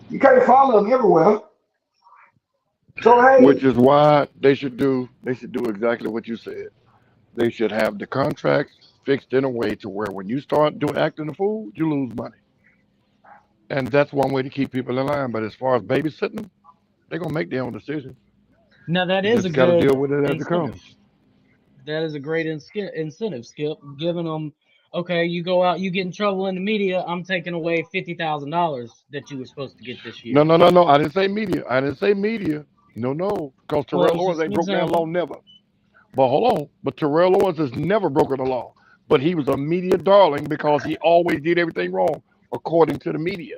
You can't follow them everywhere. So hey, Which is why they should do exactly what you said. They should have the contracts fixed in a way to where when you start doing acting a fool, you lose money. And that's one way to keep people in line. But as far as babysitting them, they're gonna make their own decisions. Now that You is a just gotta good deal with it as it incentive. comes. That is a great incentive, Skip. Giving them, okay, you go out, you get in trouble in the media, I'm taking away $50,000 that you were supposed to get this No, year. no, no, no. I didn't say media. I didn't say media. No, no. Because Well, it Terrell was Owens just ain't an broke down law example. never. But hold on. But Terrell Owens has never broken the law. But he was a media darling because he always did everything wrong according to the media.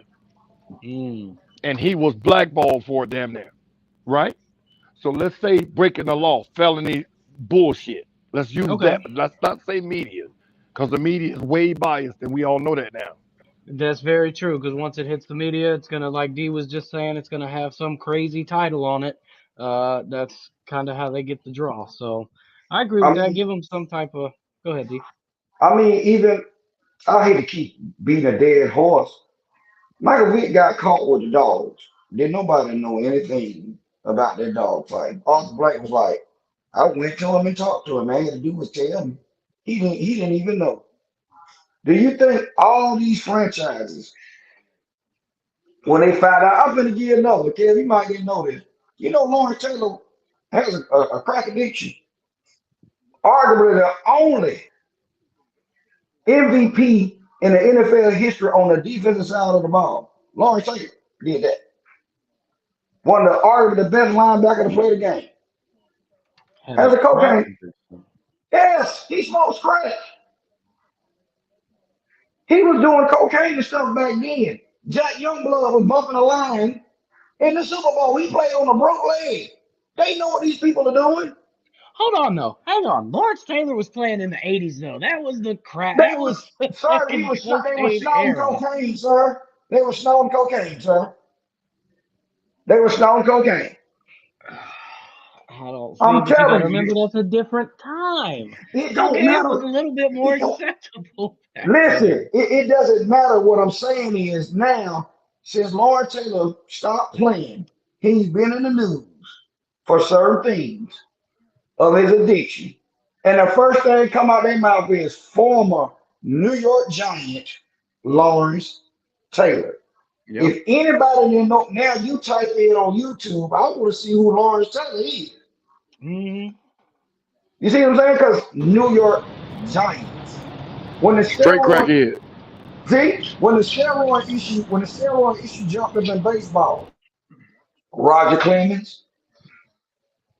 Mm. And he was blackballed for it damn near. Right? So let's say breaking the law, felony bullshit. Let's use Okay, that, but let's not say media. Because the media is way biased and we all know that now. that's very true. Because once it hits the media, it's gonna, like D was just saying, it's gonna have some crazy title on it. That's kind of how they get the draw. So I agree I with that. mean, Give them some type of. Go ahead, D. even I hate to keep beating a dead horse. Michael Vick got caught with the dogs. Did nobody know anything about that dog fight? Arthur Blank was like, I went to him and talked to him. All he had to do was tell me. He didn't even know. Do you think all these franchises, when they find out, I'm gonna give another, Kev, you might get know this. You know Lawrence Taylor has a crack addiction. Arguably the only MVP in the NFL history on the defensive side of the ball. Lawrence Taylor did that. One of the arguably the best linebacker to play the game. Has Has a a crack cocaine. addiction. Yes, he smokes crack. He was doing cocaine and stuff back then. Jack Youngblood was bumping a line in the Super Bowl. He played on a broke leg. They know what these people are doing. Hold on, though. Hang on. Lawrence Taylor was playing in the '80s, though. That was the crap. They That was was, the sir, fucking they were cocaine snorting era. cocaine, sir. They were snorting cocaine, sir. They were snorting cocaine. I don't see, I'm but you got to telling remember you, that's a different time. it don't Cocaine was matter. a little bit more It don't acceptable back listen. then. It doesn't matter. What I'm saying is now, since Lawrence Taylor stopped playing, he's been in the news for certain things of his addiction. And the first thing that come out their mouth is former New York Giant Lawrence Taylor. Yep. If anybody didn't know, now you type in on YouTube, I want to see who Lawrence Taylor is. Hmm. You see what I'm saying? Because New York Giants. When the Straight steroids, crackhead. See, when the steroid issue jumped up in baseball, Roger Clemens,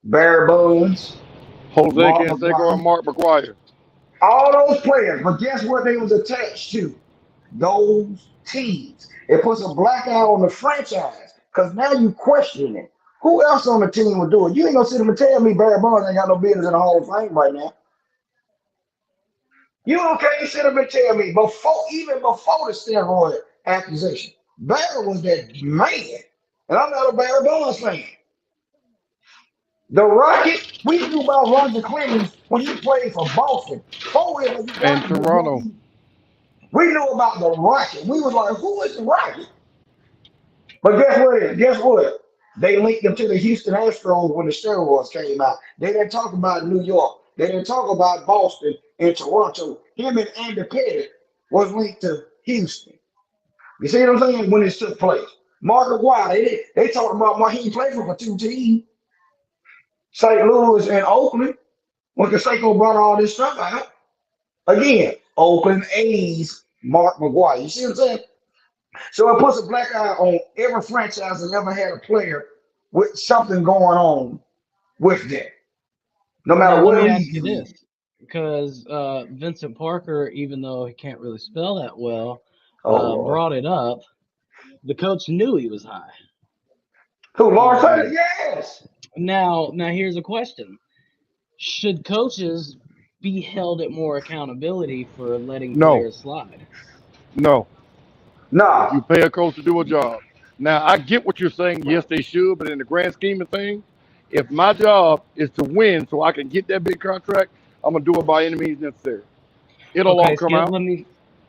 Barry Bonds, Jose Mark Canseco and McGwire, Mark McGuire. all those players. But guess what they was attached to? Those teams. It puts a black eye on the franchise because now you question it. Who else on the team would do it? You ain't gonna sit them and tell me Barry Bonds ain't got no business in the Hall of Fame right now. You can't sit up and tell me even before the steroid accusation, Barry was that man. And I'm not a Barry Bonds fan. The Rockets, we knew about Roger Clemens when he played for Boston. Before we ever And got Toronto. we knew about the Rocket. We was like, who is the Rocket? But guess what? Guess what? They linked them to the Houston Astros when the steroids came out. They didn't talk about New York. They didn't talk about Boston and Toronto. Him and Andy Pettit was linked to Houston. You see what I'm saying? When this took place. Mark McGuire, they talked about he played for two teams, St. Louis and Oakland, when Canseco brought all this stuff out. Again, Oakland A's, Mark McGuire. You see what I'm saying? So it puts a black eye on every franchise that ever had a player with something going on with them, no matter Now let what me league ask you he's in. this, because Vincent Parker, even though he can't really spell that well, Oh Lord. brought it up. The coach knew he was high. Who, Lawrence Taylor? Um, Yes. now here's a question: should coaches be held at more accountability for letting No, players slide? no. No. You pay a coach to do a job. Now I get what you're saying. Yes, they should, but in the grand scheme of things, if my job is to win so I can get that big contract, I'm gonna do it by any means necessary. It'll all Okay, come Skip, out.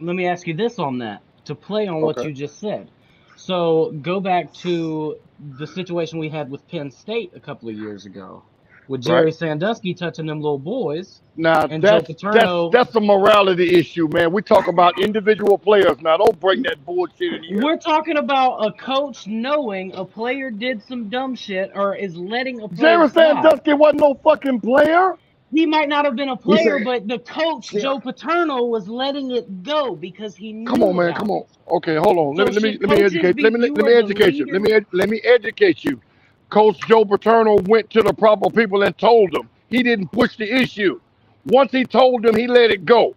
let me ask you this on that to play on what Okay. you just said. So go back to the situation we had with Penn State a couple of years ago with Right. Jerry Sandusky touching them little boys Now and Joe that's Paterno. that's a morality issue, man. We talk about individual players now. Don't bring that bullshit in here. We're talking about a coach knowing a player did some dumb shit or is letting a player Jerry slide. Sandusky wasn't no fucking player. He might not have been a He player, said, but the coach, Skip, Joe Paterno, was letting it go because he Come knew on, man. about Come it. on. Okay, hold on. So should Let me coaches educate. be, Let you me are the educate you. leader. Let me educate you. Coach Joe Paterno went to the proper people and told them. He didn't push the issue. Once he told them, he let it go.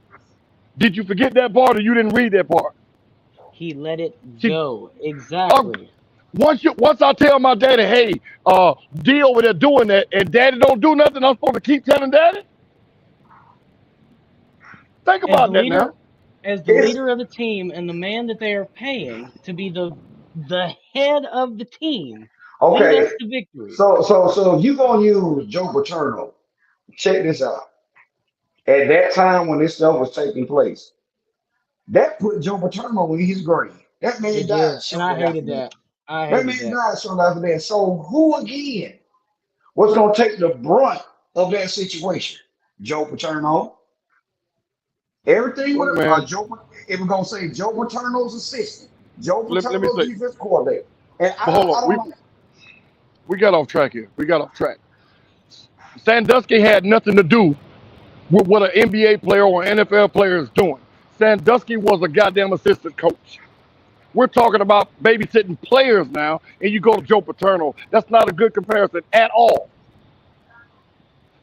Did you forget that part, or you didn't read that part? He let it See, go. uh, Exactly. once I tell my daddy, hey, D over there doing that, and daddy don't do nothing, I'm supposed to keep telling daddy. Think As the about that now. leader, as the it's leader of the team and the man that they are paying to be the head of the team, lead okay. us to victory. So if you gonna use Joe Paterno, check this out. At that time when this stuff was taking place, that put Joe Paterno in his grave. That man It died did, and I shortly after hated that. that. I That hated man that. died shortly after that. So who again was gonna take the brunt of that situation? Joe Paterno. Everything Look, with man. Joe. It was gonna say Joe Paterno's assistant, Joe Let me Paterno say. defense coordinator, and But hold I on. don't know. We got off track here. We got off track. Sandusky had nothing to do with what an NBA player or an NFL player is doing. Sandusky was a goddamn assistant coach. We're talking about babysitting players now, and you go to Joe Paterno. That's not a good comparison at all.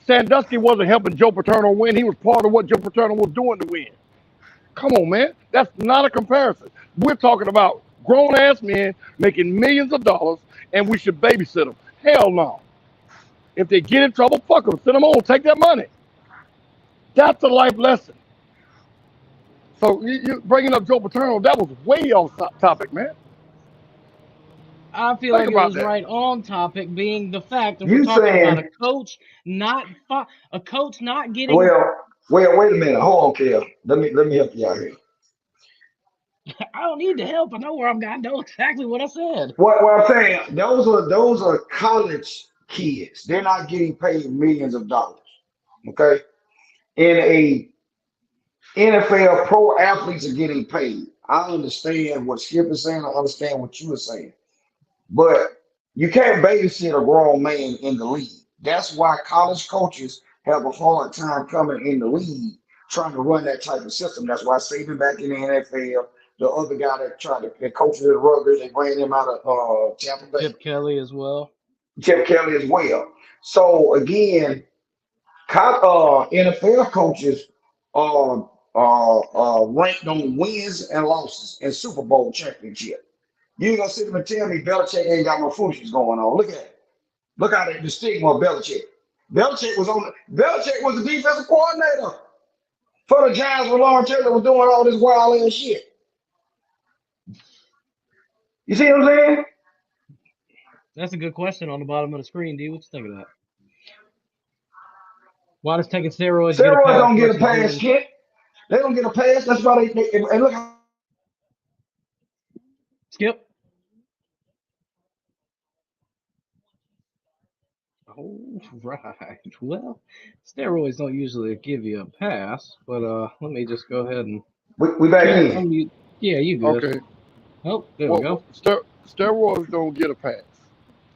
Sandusky wasn't helping Joe Paterno win. He was part of what Joe Paterno was doing to win. Come on, man. That's not a comparison. We're talking about grown ass men making millions of dollars, and we should babysit them. Hell no. If they get in trouble, fuck them. Send them on. Take that money. That's a life lesson. So you bringing up Joe Paterno, that was way off topic, man. I feel Think like it about was that. right on topic, being the fact that we're You talking about saying, a coach not getting. well, wait a minute, hold on, Kel. Let me help you out here. I don't need the help. I know where I'm. I know exactly what I said. What I'm saying, those are college kids. They're not getting paid millions of dollars. Okay, in a NFL, pro athletes are getting paid. I understand what Skip is saying. I understand what you are saying. But you can't babysit a grown man in the league. That's why college coaches have a hard time coming in the league trying to run that type of system. That's why Saban back in the NFL, the other guy that tried to that coaches the Rutgers. They bring him out of Tampa Bay, Chip Kelly as well. Chip Kelly as well. So again, NFL coaches are ranked on wins and losses and Super Bowl championship. You ain't gonna sit there and tell me Belichick ain't got no foolishness going on. Look at it. Look at the stigma of Belichick. Belichick was the defensive coordinator for the Giants when Lawrence Taylor was doing all this wild ass shit. You see what I'm saying? That's a good question on the bottom of the screen, D. What you think of that? Why does taking steroids get a Steroids pass don't get a versus pass, doing kid. They don't get a pass. That's why and look. skip? Oh, right. Well, steroids don't usually give you a pass, but let me just go ahead and We back Skip, in. yeah, you good. Okay. Oh, there we go. Steroids don't get a pass.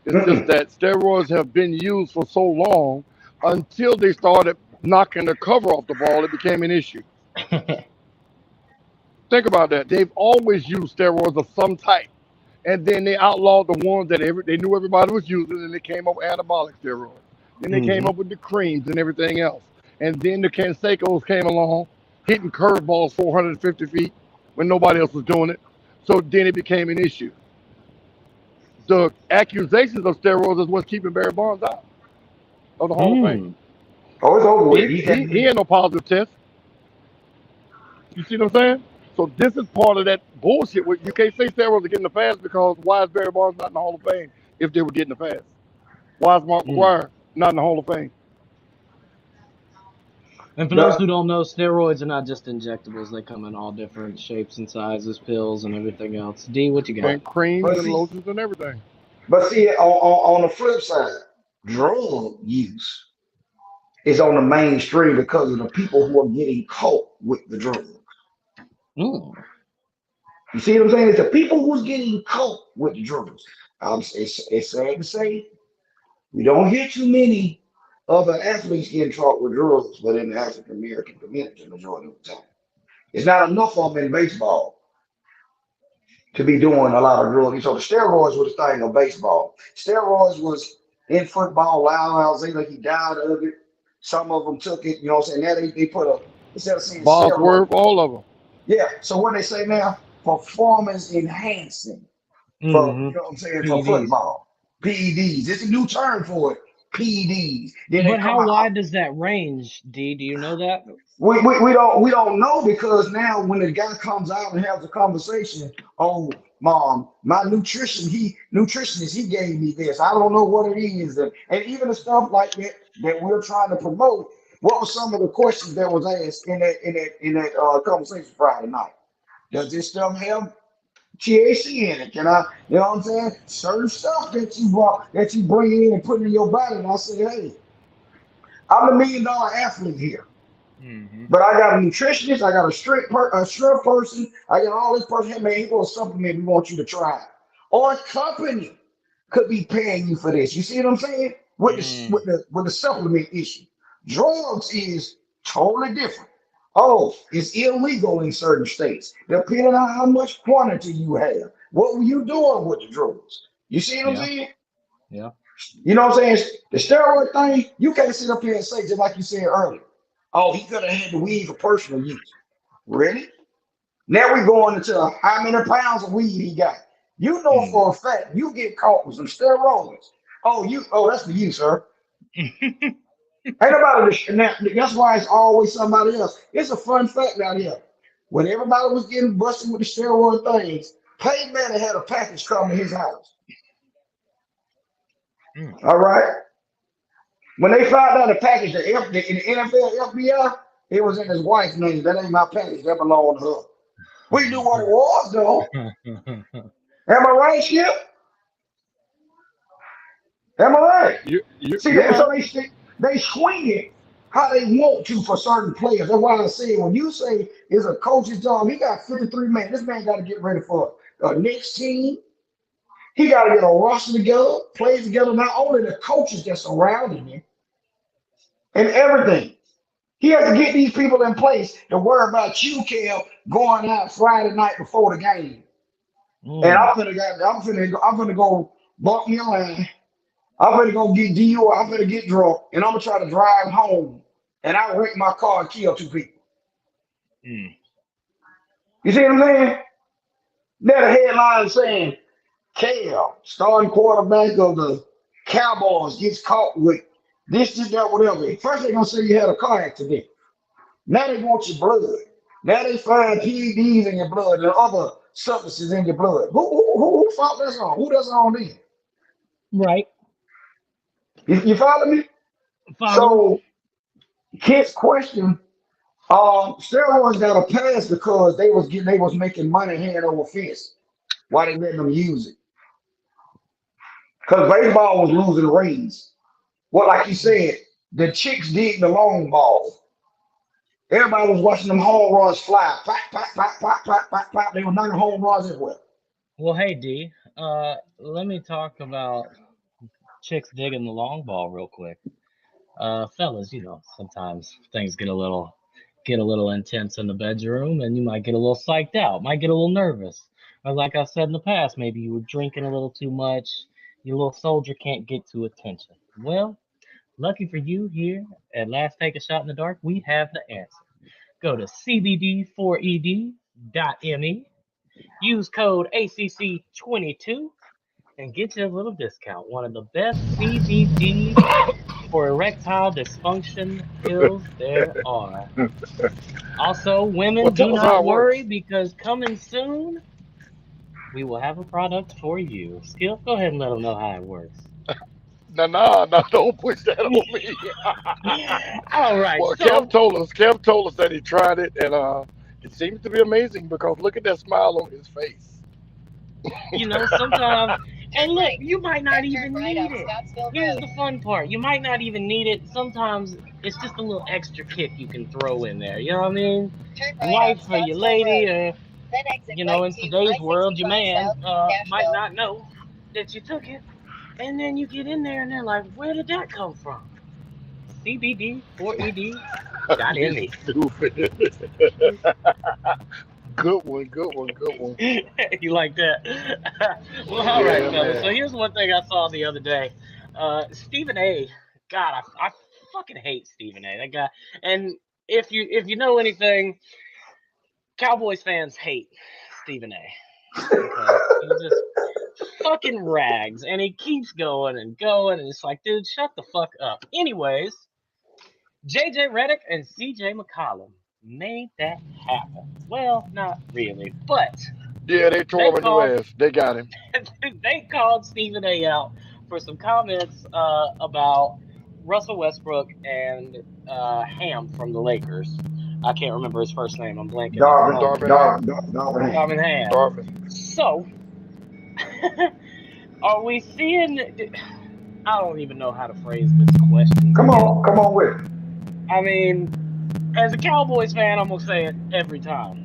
It's just Mm-mm. that steroids have been used for so long until they started knocking the cover off the ball, it became an issue. Think about that. They've always used steroids of some type. And then they outlawed the ones that they knew everybody was using, and they came up with anabolic steroids. Then they came hmm up with the creams and everything else. And then the Canseco's came along, hitting curveballs 450 feet when nobody else was doing it. So then it became an issue. The accusations of steroids is what's keeping Barry Bonds out of the Hall of Fame. Oh, it's over with. He, he had no positive test. You see what I'm saying? So this is part of that bullshit. You can't say steroids are getting the pass because why is Barry Bonds not in the Hall of Fame if they were getting the pass? Why is Mark Mm. McGwire not in the Hall of Fame? And for those The, who don't know, steroids are not just injectables. They come in all different shapes and sizes, pills and everything else. D, what you got? And creams but and see, lotions and everything. on the flip side, drug use is on the mainstream because of the people who are getting caught with the drug. Mm. You see what I'm saying? It's the people who's getting caught with the drugs. It's sad to say we don't hear too many other athletes getting caught with drugs, but in the African American community, the majority of the time, it's not enough of them in baseball to be doing a lot of drugs. So the steroids was the thing of baseball. Steroids was in football. Lyle Alzado, he died of it. Some of them took it. You know what I'm saying? Now they put a instead of saying steroids. Bosworth, all of them. Yeah. So what they say now, performance enhancing for hmm you know what I'm saying for PEDs. football. PEDs. It's a new term for it. PEDs. Then they But come how out. wide does that range, D? Do you know that? We don't know because now when the guy comes out and has a conversation, oh mom, my nutritionist he gave me this. I don't know what it is, and even the stuff like that we're trying to promote. What were some of the questions that was asked in that conversation Friday night? Does this stuff have THC in it? Can I, you know what I'm saying? Certain stuff that you bring in and put in your body. And I say, hey, I'm the $1 million athlete here. hmm But I got a nutritionist, I got a strength person, I got all this person. Hey man, here goes a supplement we want you to try. Or a company could be paying you for this. You see what I'm saying? With the Mm. with the supplement issue. Drugs is totally different. Oh, it's illegal in certain states, depending on how much quantity you have. What were you doing with the drugs? You see what I'm Yeah. saying? Yeah. You know what I'm saying? The steroid thing, you can't sit up here and say, just like you said earlier, oh, he could have had the weed for personal use. Really? Now we're going into how many pounds of weed he got. You know Mm. for a fact you get caught with some steroids. Oh, that's for you, sir. Ain't nobody now, that's why it's always somebody else. It's a fun fact out here. When everybody was getting busted with the steroid things, Peyton Manning had a package come to his house. Mm. All right. When they found out the package, in the NFL FBI, it was in his wife's name. That ain't my package. That belonged to her. We knew what it was, though. Am I right, Skip? Am I right? See, You're so right. they swing it how they want to for certain players. That's why I say when you say it's a coach's job, he got 53 men. This man got to get ready for a next team. He got to get a roster together, plays together. Not only the coaches that's surrounding him and everything. He has to get these people in place to worry about you, Kel, going out Friday night before the game. And Mm. I'm finna go bump me a line. I'm finna go get DUI. I'm finna get drunk, and I'm gonna try to drive home. And I wreck my car and kill two people. Mm. You see what I'm saying? That a headline saying Kel, starting quarterback of the Cowboys, gets caught with this, that, whatever. First they're gonna say you had a car accident. Now they want your blood. Now they find PEDs in your blood and other substances in your blood. Who fault that's on? Who that's on then? Right. You follow me? Following. So Kent's question, steroids got a pass because they was making money hand over fist. Why they letting them use it? Because baseball was losing rings. Well, like you said, the chicks dig the long ball. Everybody was watching them home runs fly. Pop, pop, pop, pop, pop, pop, pop. They were knocking home runs everywhere. Well, hey D, let me talk about chicks digging the long ball real quick. Fellas, sometimes things get a little intense in the bedroom, and you might get a little psyched out, might get a little nervous. Or like I said in the past, maybe you were drinking a little too much. Your little soldier can't get to attention. Well, lucky for you here at Last Take a Shot in the Dark, we have the answer. Go to cbd4ed.me, use code ACC22, and get you a little discount. One of the best CBD for erectile dysfunction pills there are. Also, Well, women, do tell us how not it works. worry because coming soon, we will have a product for you. Skip, go ahead and let them know how it works. Nah, don't push that on me. All right, Well, Kev so, told us. Kev told us that he tried it, and it seems to be amazing because look at that smile on his face. sometimes, and look, you might not even need it. Here's the fun part. You might not even need it. Sometimes it's just a little extra kick you can throw in there. You know what I mean? Your wife or your lady, or, in today's world, your man might not know that you took it. And then you get in there and they're like, where did that come from? You CBD4ED.me. stupid. Good one, good one, good one. You like that? Well, all right, Yeah, fellas. So man. here's one thing I saw the other day. Stephen A. God, I fucking hate Stephen A. That guy. And if you know anything, Cowboys fans hate Stephen A. Okay, he just fucking rags, and he keeps going and going, and it's like, dude, shut the fuck up. Anyways, JJ Redick and CJ McCollum made that happen. Well, not really, but Yeah, they tore they him a new called ass. They got him. they called Stephen A. out for some comments about Russell Westbrook and Ham from the Lakers. I can't remember his first name. I'm blanking at the Darvin, moment. Darvin Ham. Darvin. Darvin Ham. Darvin. So, are we seeing? I don't even know how to phrase this question, Skip. Come on with it. I mean, as a Cowboys fan, I'm gonna say it every time.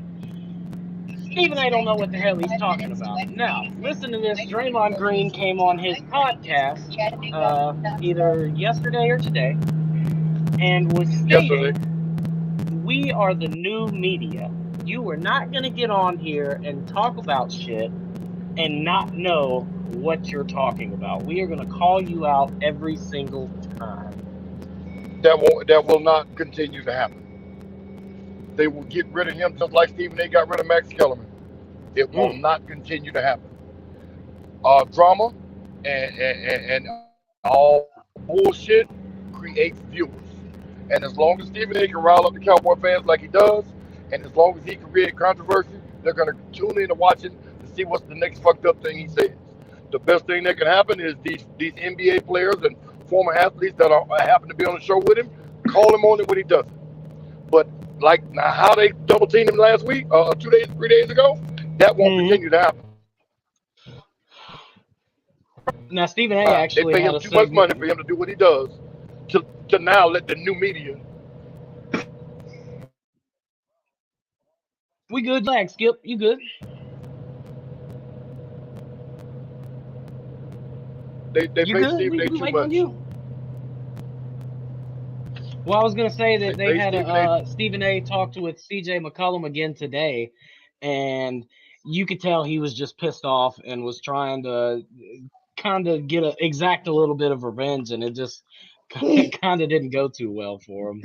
Stephen A. don't know what the hell he's talking about. Now, listen to this. Draymond Green came on his podcast either yesterday or today and was Yesterday. stating, we are the new media. You are not going to get on here and talk about shit and not know what you're talking about. We are going to call you out every single time. That will not continue to happen. They will get rid of him just like Stephen A. got rid of Max Kellerman. It will Mm. not continue to happen. Drama and all bullshit creates viewers. And as long as Stephen A. can rile up the Cowboy fans like he does, and as long as he can create controversy, they're going to tune in to watch it to see what's the next fucked up thing he says. The best thing that can happen is these NBA players and former athletes that happen to be on the show with him call him on it when he does it. But like now, how they double teamed him last week, 3 days ago, that won't continue to happen. Now, Stephen A. They actually pay had him a too much segment. money for him to do what he does. To now let the new media. We good? Lag, Skip. You good? They You pay good? Stephen A. We too waiting on much. you. Well, I was gonna say that they They had Stephen A. Stephen A. talked with C.J. McCollum again today, and you could tell he was just pissed off and was trying to kind of exact a little bit of revenge, and it just He kind of didn't go too well for him.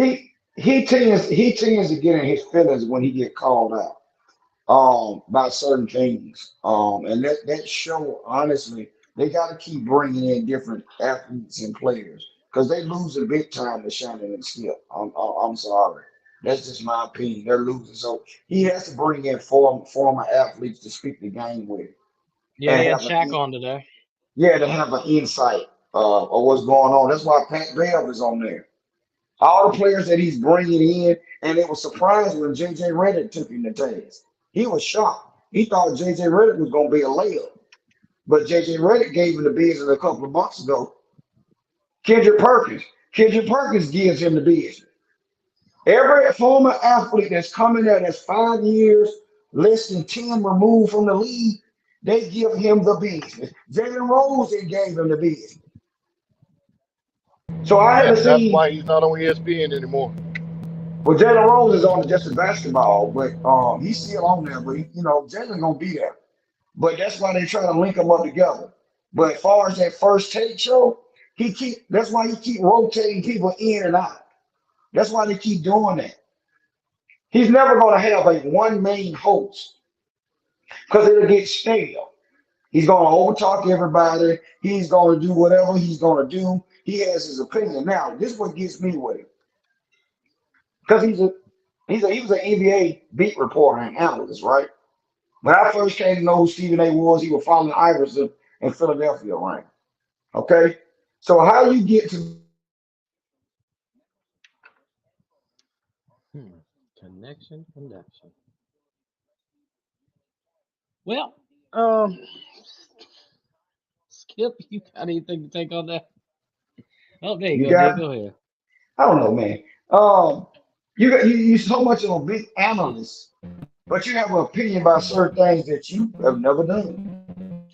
he tends to get in his feelings when he get called out by certain things. And that show, honestly, they got to keep bringing in different athletes and players because they losing big time to Shannon and Skip. I'm sorry. That's just my opinion. They're losing. So he has to bring in former athletes to speak the game with Yeah, and he had have Shaq on today. to have an insight of what's going on. That's why Pat Bev is on there. All the players that he's bringing in, and it was surprised when JJ Redick took him to task. He was shocked. He thought JJ Redick was going to be a layup, but JJ Redick gave him the business a couple of months ago. Kendrick Perkins. Kendrick Perkins gives him the business. Every former athlete that's coming there that's 5 years, less than 10 removed from the league, they give him the business. Jalen Rose, they gave him the business. So I Yeah, haven't and that's seen. why he's not on ESPN anymore. Well, Jalen Rose is on just the basketball, but he's still on there. But Jalen gonna be there. But that's why they try to link them up together. But as far as that first take show, that's why he keep rotating people in and out. That's why they keep doing that. He's never gonna have a one main host because it'll get stale. He's gonna overtalk everybody. He's gonna do whatever he's gonna do. He has his opinion. Now, this is what gets me with it. Because he was an NBA beat reporter and analyst, right? When I first came to know who Stephen A. was, he was following Iverson in Philadelphia around. Okay? So how you get to Connection. Well, Skip, you got anything to take on that? Oh, there you you go, Dick. got Go ahead. I don't know, man. You so much of a big analyst, but you have an opinion about certain things that you have never done.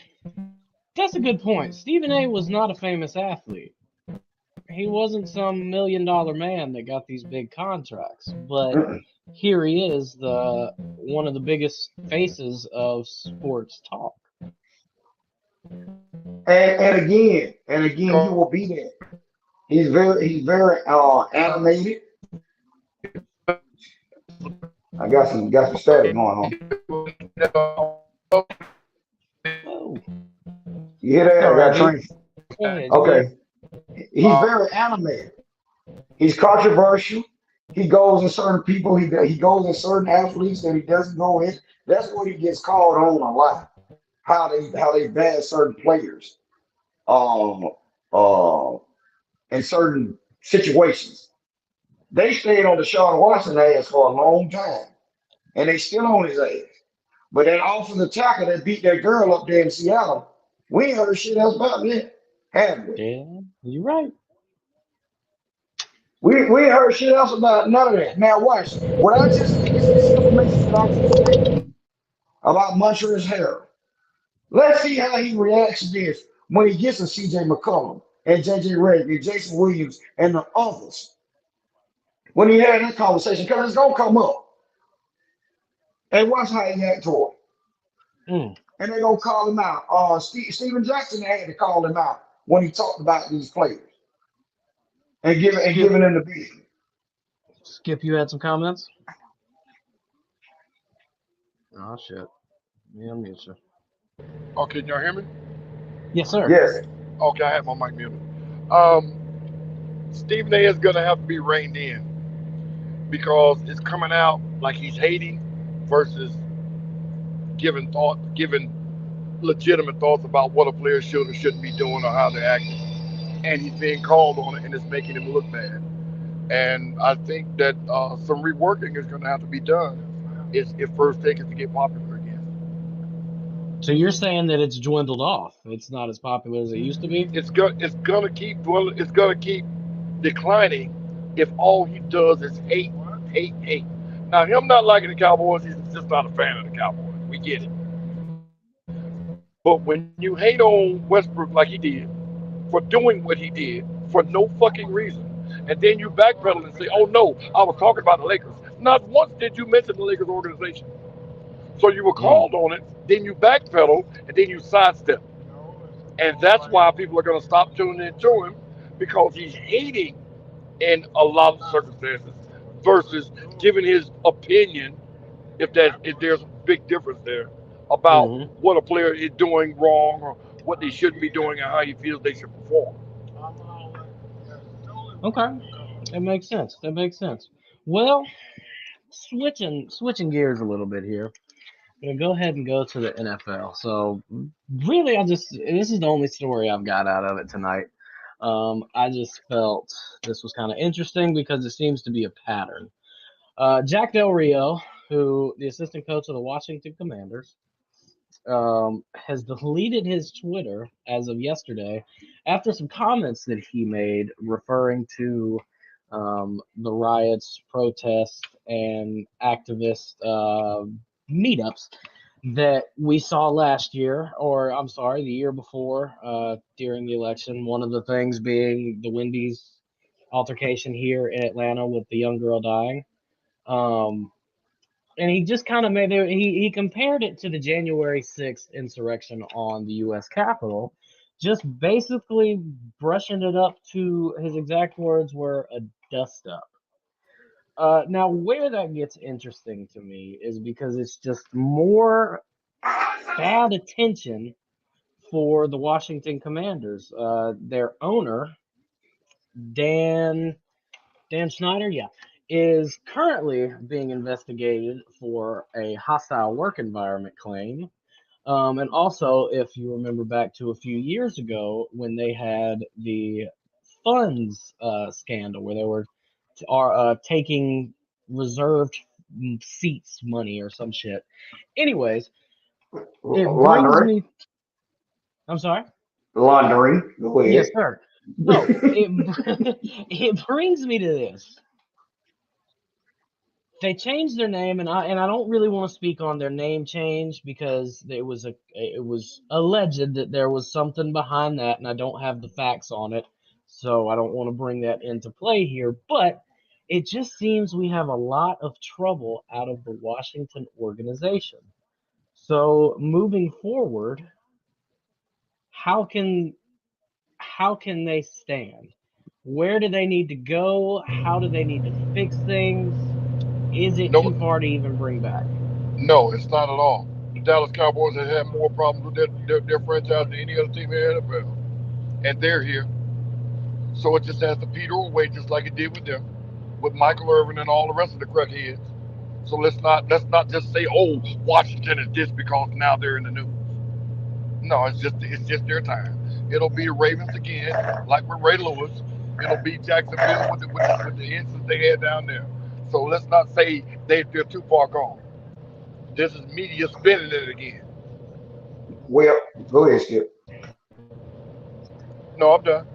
That's a good point. Stephen A. was not a famous athlete. He wasn't some $1 million man that got these big contracts, but Mm-mm. here he is, the one of the biggest faces of sports talk. And again, he will be there. He's very animated. I got some static going on. Oh, You hear that? all I right, got dude. train. Go ahead. You good? Okay. He's very animated. He's controversial. He goes in certain people. He goes in certain athletes that he doesn't go in. That's what he gets called on a lot. How they bad certain players. Um. Uh. In certain situations. They stayed on Deshaun Watson ass for a long time, and they still on his ass. But that offensive tackle that beat that girl up there in Seattle, we ain't heard shit else about that, have we? Yeah, you're right. We ain't heard shit else about none of that. Now watch. What I just this information that I just gave you about Montrezl Harrell. Let's see how he reacts to this when he gets to CJ McCollum and JJ Redick and Jason Williams and the others. When he had that conversation, because it's gonna come up. And watch how he act toward it. Mm. And they're gonna call him out. Steven Jackson had to call him out when he talked about these players and Skip, giving them the business. Skip, you had some comments? Oh shit. Yeah, I'm mute you. Okay, can y'all hear me? Yes, sir. Yes. Okay, I had my mic muted. Um, Stephen A. is gonna have to be reined in because it's coming out like he's hating versus giving legitimate thoughts about what a player should or shouldn't be doing or how they're acting, and he's being called on it, and it's making him look bad. And I think that some reworking is going to have to be done if First Take is to get popular again. So you're saying that it's dwindled off? It's not as popular as it used to be? It's gonna keep declining if all he does is hate, hate, hate. Now him not liking the Cowboys, he's just not a fan of the Cowboys. We get it. But when you hate on Westbrook like he did, for doing what he did for no fucking reason. and then you backpedal and say, "Oh no, I was talking about the Lakers." Not once did you mention the Lakers organization. So you were Mm. called on it, then you backpedal, and then you sidestep. And that's why people are going to stop tuning into him because he's hating in a lot of circumstances versus giving his opinion if there's a big difference there about Hmm. what a player is doing wrong or what they shouldn't be doing and how he feels they should perform. Okay, that makes sense. That makes sense. Well, switching gears a little bit here. I'm gonna go ahead and go to the NFL. So really, this is the only story I've got out of it tonight. I just felt this was kind of interesting because it seems to be a pattern. Jack Del Rio, who the assistant coach of the Washington Commanders, has deleted his Twitter as of yesterday after some comments that he made referring to the riots, protests, and activist meetups that we saw last year, or I'm sorry, the year before during the election. One of the things being the Wendy's altercation here in Atlanta with the young girl dying. Um, and he just kind of he compared it to the January 6th insurrection on the U.S. Capitol, just basically brushing it up to his exact words were a dust up. Now, where that gets interesting to me is because it's just more bad attention for the Washington Commanders. Their owner, Dan Dan Snyder, yeah, is currently being investigated for a hostile work environment claim. And also, if you remember back to a few years ago when they had the funds scandal where they were taking reserved seats money or some shit. Anyways, it brings Laundering, me. I'm sorry. laundering. Go Yes, ahead. sir. No, it it brings me to this. They changed their name, and I don't really want to speak on their name change because it was alleged that there was something behind that, and I don't have the facts on it, so I don't want to bring that into play here. But it just seems we have a lot of trouble out of the Washington organization. So moving forward, how can how can they stand? Where do they need to go? How do they need to fix things? Is it No, too far to even bring back? no, it's not at all. The Dallas Cowboys have had more problems with their franchise than any other team in the NFL, and they're here. So it just has to peter away just like it did with them, with Michael Irvin and all the rest of the crackheads. So let's not just say, oh, Washington is this because now they're in the news. No, it's just their time. It'll be the Ravens again, like with Ray Lewis. It'll be Jacksonville with the incidents they had down there. So let's not say they're too far gone. This is media spinning it again. Well, go ahead, Skip. No, I'm done.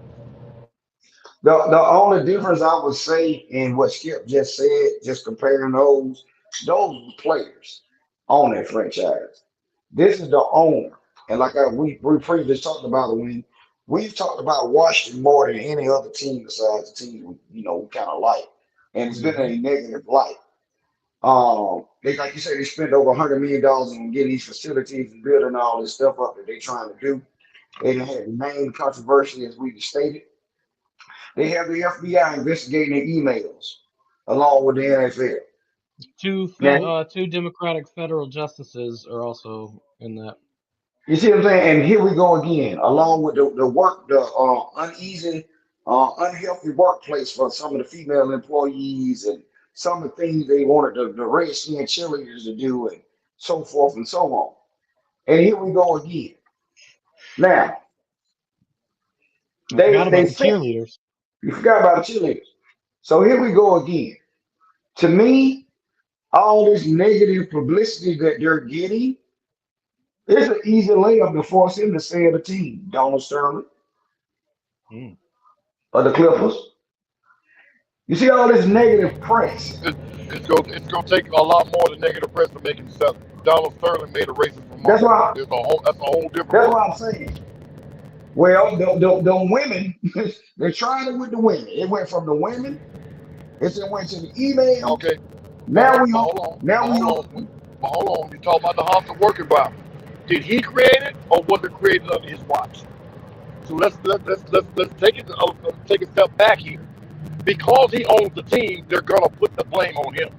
The only difference I would say in what Skip just said, just comparing those players on that franchise. This is the owner, and we previously talked about it when we've talked about Washington more than any other team besides the team we kind of like, and it's been in Hmm. a negative light. They like you say they spent over $100 million on getting these facilities and building all this stuff up that they're trying to do. They done had the main controversy as we stated. They have the FBI investigating their emails along with the NFL. Now, Two Democratic federal justices are also in that. you see what I'm saying? And here we go again, along with the work, the uneasy, unhealthy workplace for some of the female employees and some of the things they wanted the Redskin cheerleaders to do and so forth and so on. And here we go again. Now, I forgot they about the say cheerleaders. you forgot about the cheerleaders. So here we go again. To me, all this negative publicity that they're getting, it's an easy layup to force him to sell the team. Donald Sterling Mm. or the Clippers. You see all this negative press. It's gonna take a lot more than negative press to make him sell. It. Donald Sterling made a racist remark. That's why That's a whole different that's ball what I'm game. saying. Well, the women, they're trying it with the women. It went from the women, it went to the emails. Okay, Now we on, hold on, now we on. hold on. You talk about the hostile work environment. Did he create it, or was it created under his watch? So let's take a step back here. Because he owns the team, they're gonna put the blame on him.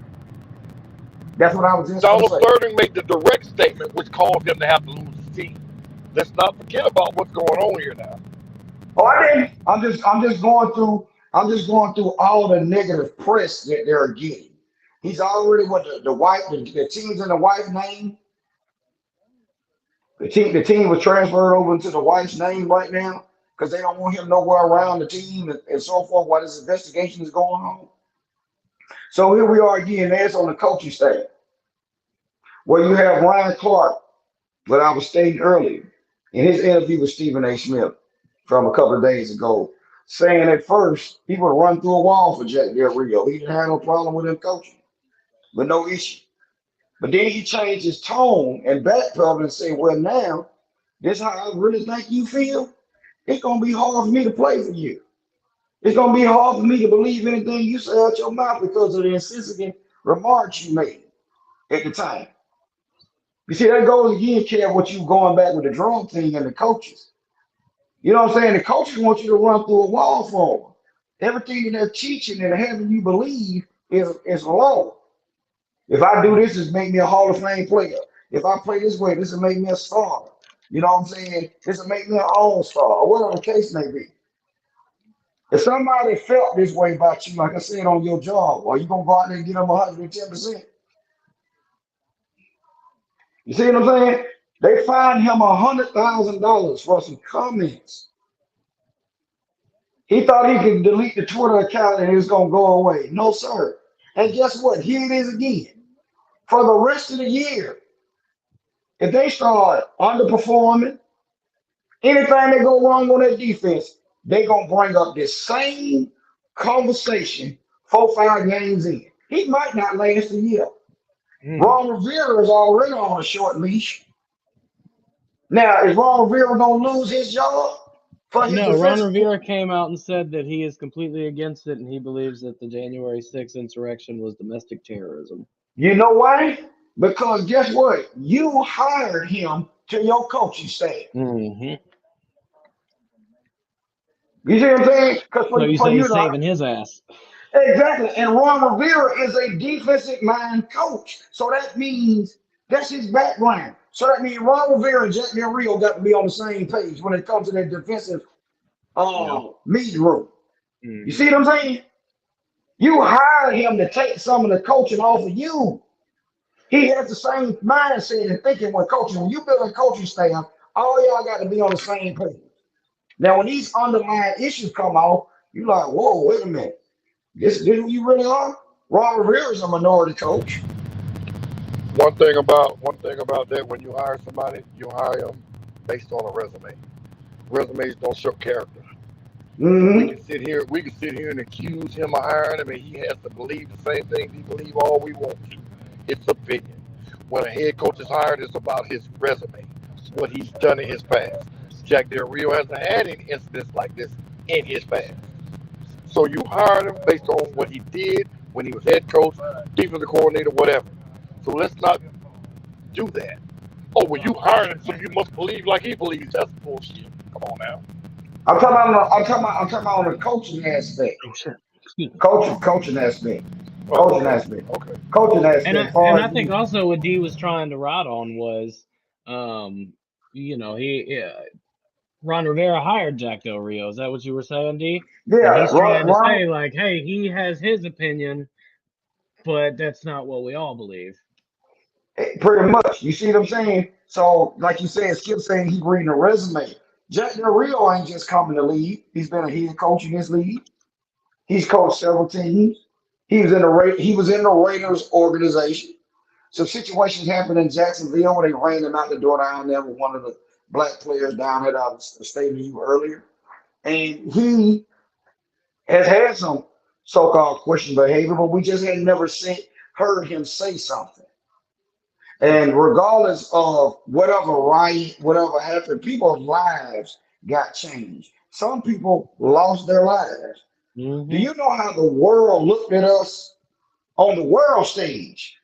That's what I was just gonna Donald say. Sterling made the direct statement, which caused him to have to lose his team. Let's not forget about what's going on here now. Oh, I didn't. I'm just going through. I'm just going through all the negative press that they're getting. He's already what the wife, the team's in the wife's name. The team was transferred over into the wife's name right now because they don't want him nowhere around the team and so forth while this investigation is going on. So here we are again. That's on the coaching staff, where you have Ryan Clark, what I was stating earlier in his interview with Stephen A. Smith from a couple of days ago, saying at first he would run through a wall for Jack Del Rio. He didn't have no problem with him coaching, but no issue. But then he changed his tone and backpedaled and said, well, now, this is how I really think you feel. It's going to be hard for me to play for you. It's going to be hard for me to believe anything you say out your mouth because of the insensitive remarks you made at the time. You see, that goes again, Kev, what you going back with the drone thing and the coaches. You know what I'm saying? The coaches want you to run through a wall for them. Everything that they're teaching and having you believe is law. If I do this, it's make me a Hall of Fame player. If I play this way, this will make me a star. You know what I'm saying? This will make me an all-star, or whatever the case may be. If somebody felt this way about you, like I said, on your job, are you going to go out there and get them 110%? You see what I'm saying? They fined him $100,000 for some comments. He thought he could delete the Twitter account and it was going to go away. No, sir. And guess what? Here it is again. For the rest of the year, if they start underperforming, anything that go wrong on their defense, they're going to bring up this same conversation 4-5 games in. He might not last a year. Ron Rivera is already on a short leash. Now, is Ron Rivera going to lose his job? No, Ron Rivera came out and said that he is completely against it and he believes that the January 6th insurrection was domestic terrorism. You know why? Because guess what? You hired him to your coaching staff. Mm-hmm. You see what I'm saying? So you say he's saving his ass. Exactly. And Ron Rivera is a defensive mind coach. So that means that's his background. So that means Ron Rivera and Jack Del Rio got to be on the same page when it comes to that defensive meeting room. You see what I'm saying? You hired him to take some of the coaching off of you. He has the same mindset and thinking when coaching. When you build a coaching staff, all y'all got to be on the same page. Now, when these underlying issues come off, you're like, whoa, wait a minute. This is who you really are? Ron Rivera is a minority coach. One thing about that, when you hire somebody, you hire them based on a resume. Resumes don't show character. We can sit here and accuse him of hiring him, and he has to believe the same things he believes all we want to. It's opinion. When a head coach is hired, it's about his resume, what he's done in his past. Jack Del Rio hasn't had any incidents like this in his past. So you hired him based on what he did when he was head coach, defensive coordinator, whatever. So let's not do that. Oh, well, you hired him, so you must believe like he believes. That's bullshit. Come on now. I'm talking about on the coaching aspect. Coaching aspect. Okay. Coaching aspect. And I think also what D was trying to ride on was, Ron Rivera hired Jack Del Rio. Is that what you were saying, D? Yeah. And he's trying to say, like, hey, he has his opinion, but that's not what we all believe. Pretty much. You see what I'm saying? So, like you said, Skip saying he's reading a resume. Jack Del Rio ain't just coming to lead. He's been a head coach in his league. He's coached several teams. He was in the Raiders organization. Some situations happened in Jacksonville where they ran him out the door down there with one of the black players down at the stadium earlier. And he has had some so-called questionable behavior, but we just had never heard him say something. And regardless of whatever riot, whatever happened, people's lives got changed. Some people lost their lives. Do Mm-hmm. you know how the world looked at us on the world stage?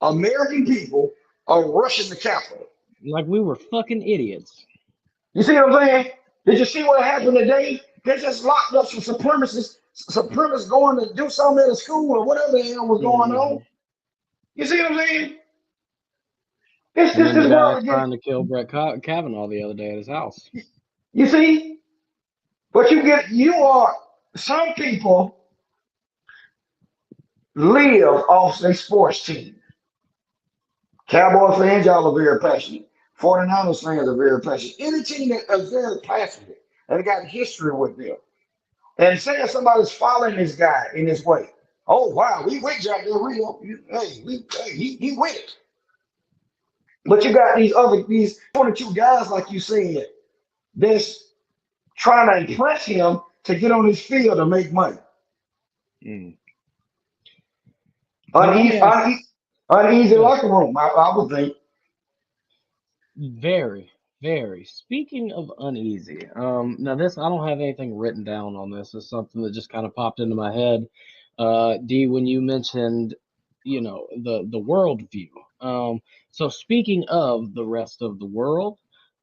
American people are rushing the Capitol. Like we were fucking idiots. You see what I'm saying? Did you see what happened today? They just locked up some supremacists going to do something at a school or whatever the hell was going Mm-hmm. on. You see what I'm saying? And then the This guy world again. trying to kill Brett Kavanaugh the other day at his house. You see, but you are some people live off their sports team. Cowboy fans, y'all are very passionate. 49ers fans are very passionate. Any team that is very passionate and got history with them. And saying somebody's following this guy in this way. Oh wow, we with Jack Del Rio. He with it. But you got these 22 guys, like you said, that's trying to impress him to get on his field to make money. Mm. Now let me Uneasy, ask. uneasy Go ahead. locker room, I would think. Very, very. Speaking of uneasy, now this I don't have anything written down on this. It's something that just kind of popped into my head. D, when you mentioned, the world view. So speaking of the rest of the world,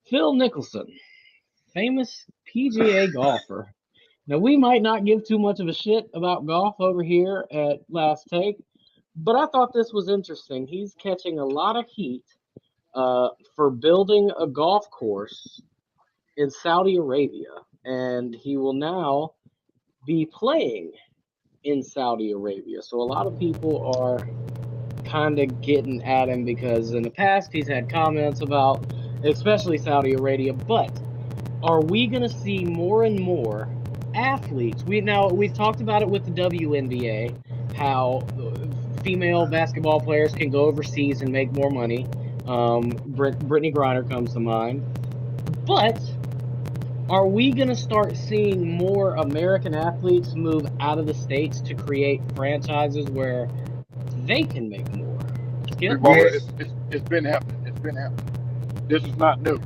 Phil Mickelson, famous PGA golfer. Now we might not give too much of a shit about golf over here at Last Take, but I thought this was interesting. He's catching a lot of heat for building a golf course in Saudi Arabia, and he will now be playing in Saudi Arabia. So a lot of people are kind of getting at him because in the past he's had comments about, especially Saudi Arabia. But are we going to see more and more athletes? We've talked about it with the WNBA, how female basketball players can go overseas and make more money. Brittany Griner comes to mind. But are we going to start seeing more American athletes move out of the States to create franchises where they can make more? Skip? Yes. It's been happening. It's been happening. This is not new.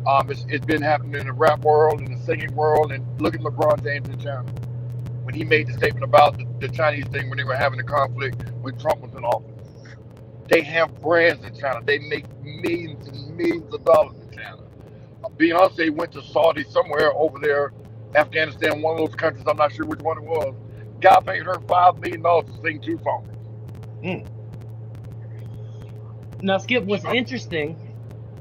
It's been happening in the rap world, in the singing world, and look at LeBron James in China. When he made the statement about the Chinese thing when they were having a conflict when Trump was in office. They have brands in China. They make millions and millions of dollars in China. Beyonce went to Saudi somewhere over there, Afghanistan, one of those countries, I'm not sure which one it was. Guy paid her $5 million to sing 2 songs. Mm. Now, Skip, what's interesting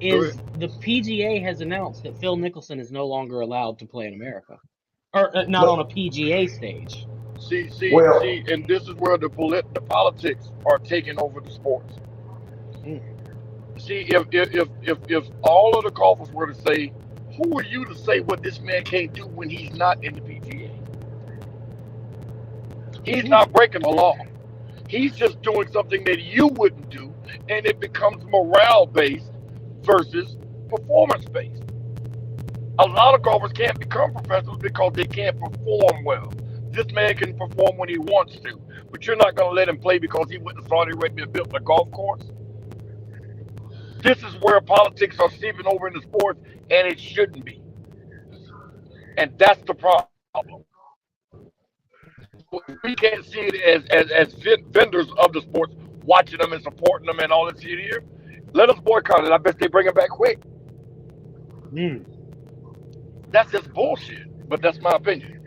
is the PGA has announced that Phil Mickelson is no longer allowed to play in America, or not on a PGA stage. Well, And this is where the politics are taking over the sports. Mm. See, if all of the golfers were to say, who are you to say what this man can't do when he's not in the PGA? He's not breaking the law. He's just doing something that you wouldn't do, and it becomes morale based versus performance based. A lot of golfers can't become professionals because they can't perform well. This man can perform when he wants to, but you're not going to let him play because he went to Saudi Arabia and built a golf course. This is where politics are seeping over into sports, and it shouldn't be. And that's the problem. We can't see it as vendors of the sports, watching them and supporting them and all this shit here. Let us boycott it. I bet they bring it back quick. Mm. That's just bullshit, but that's my opinion.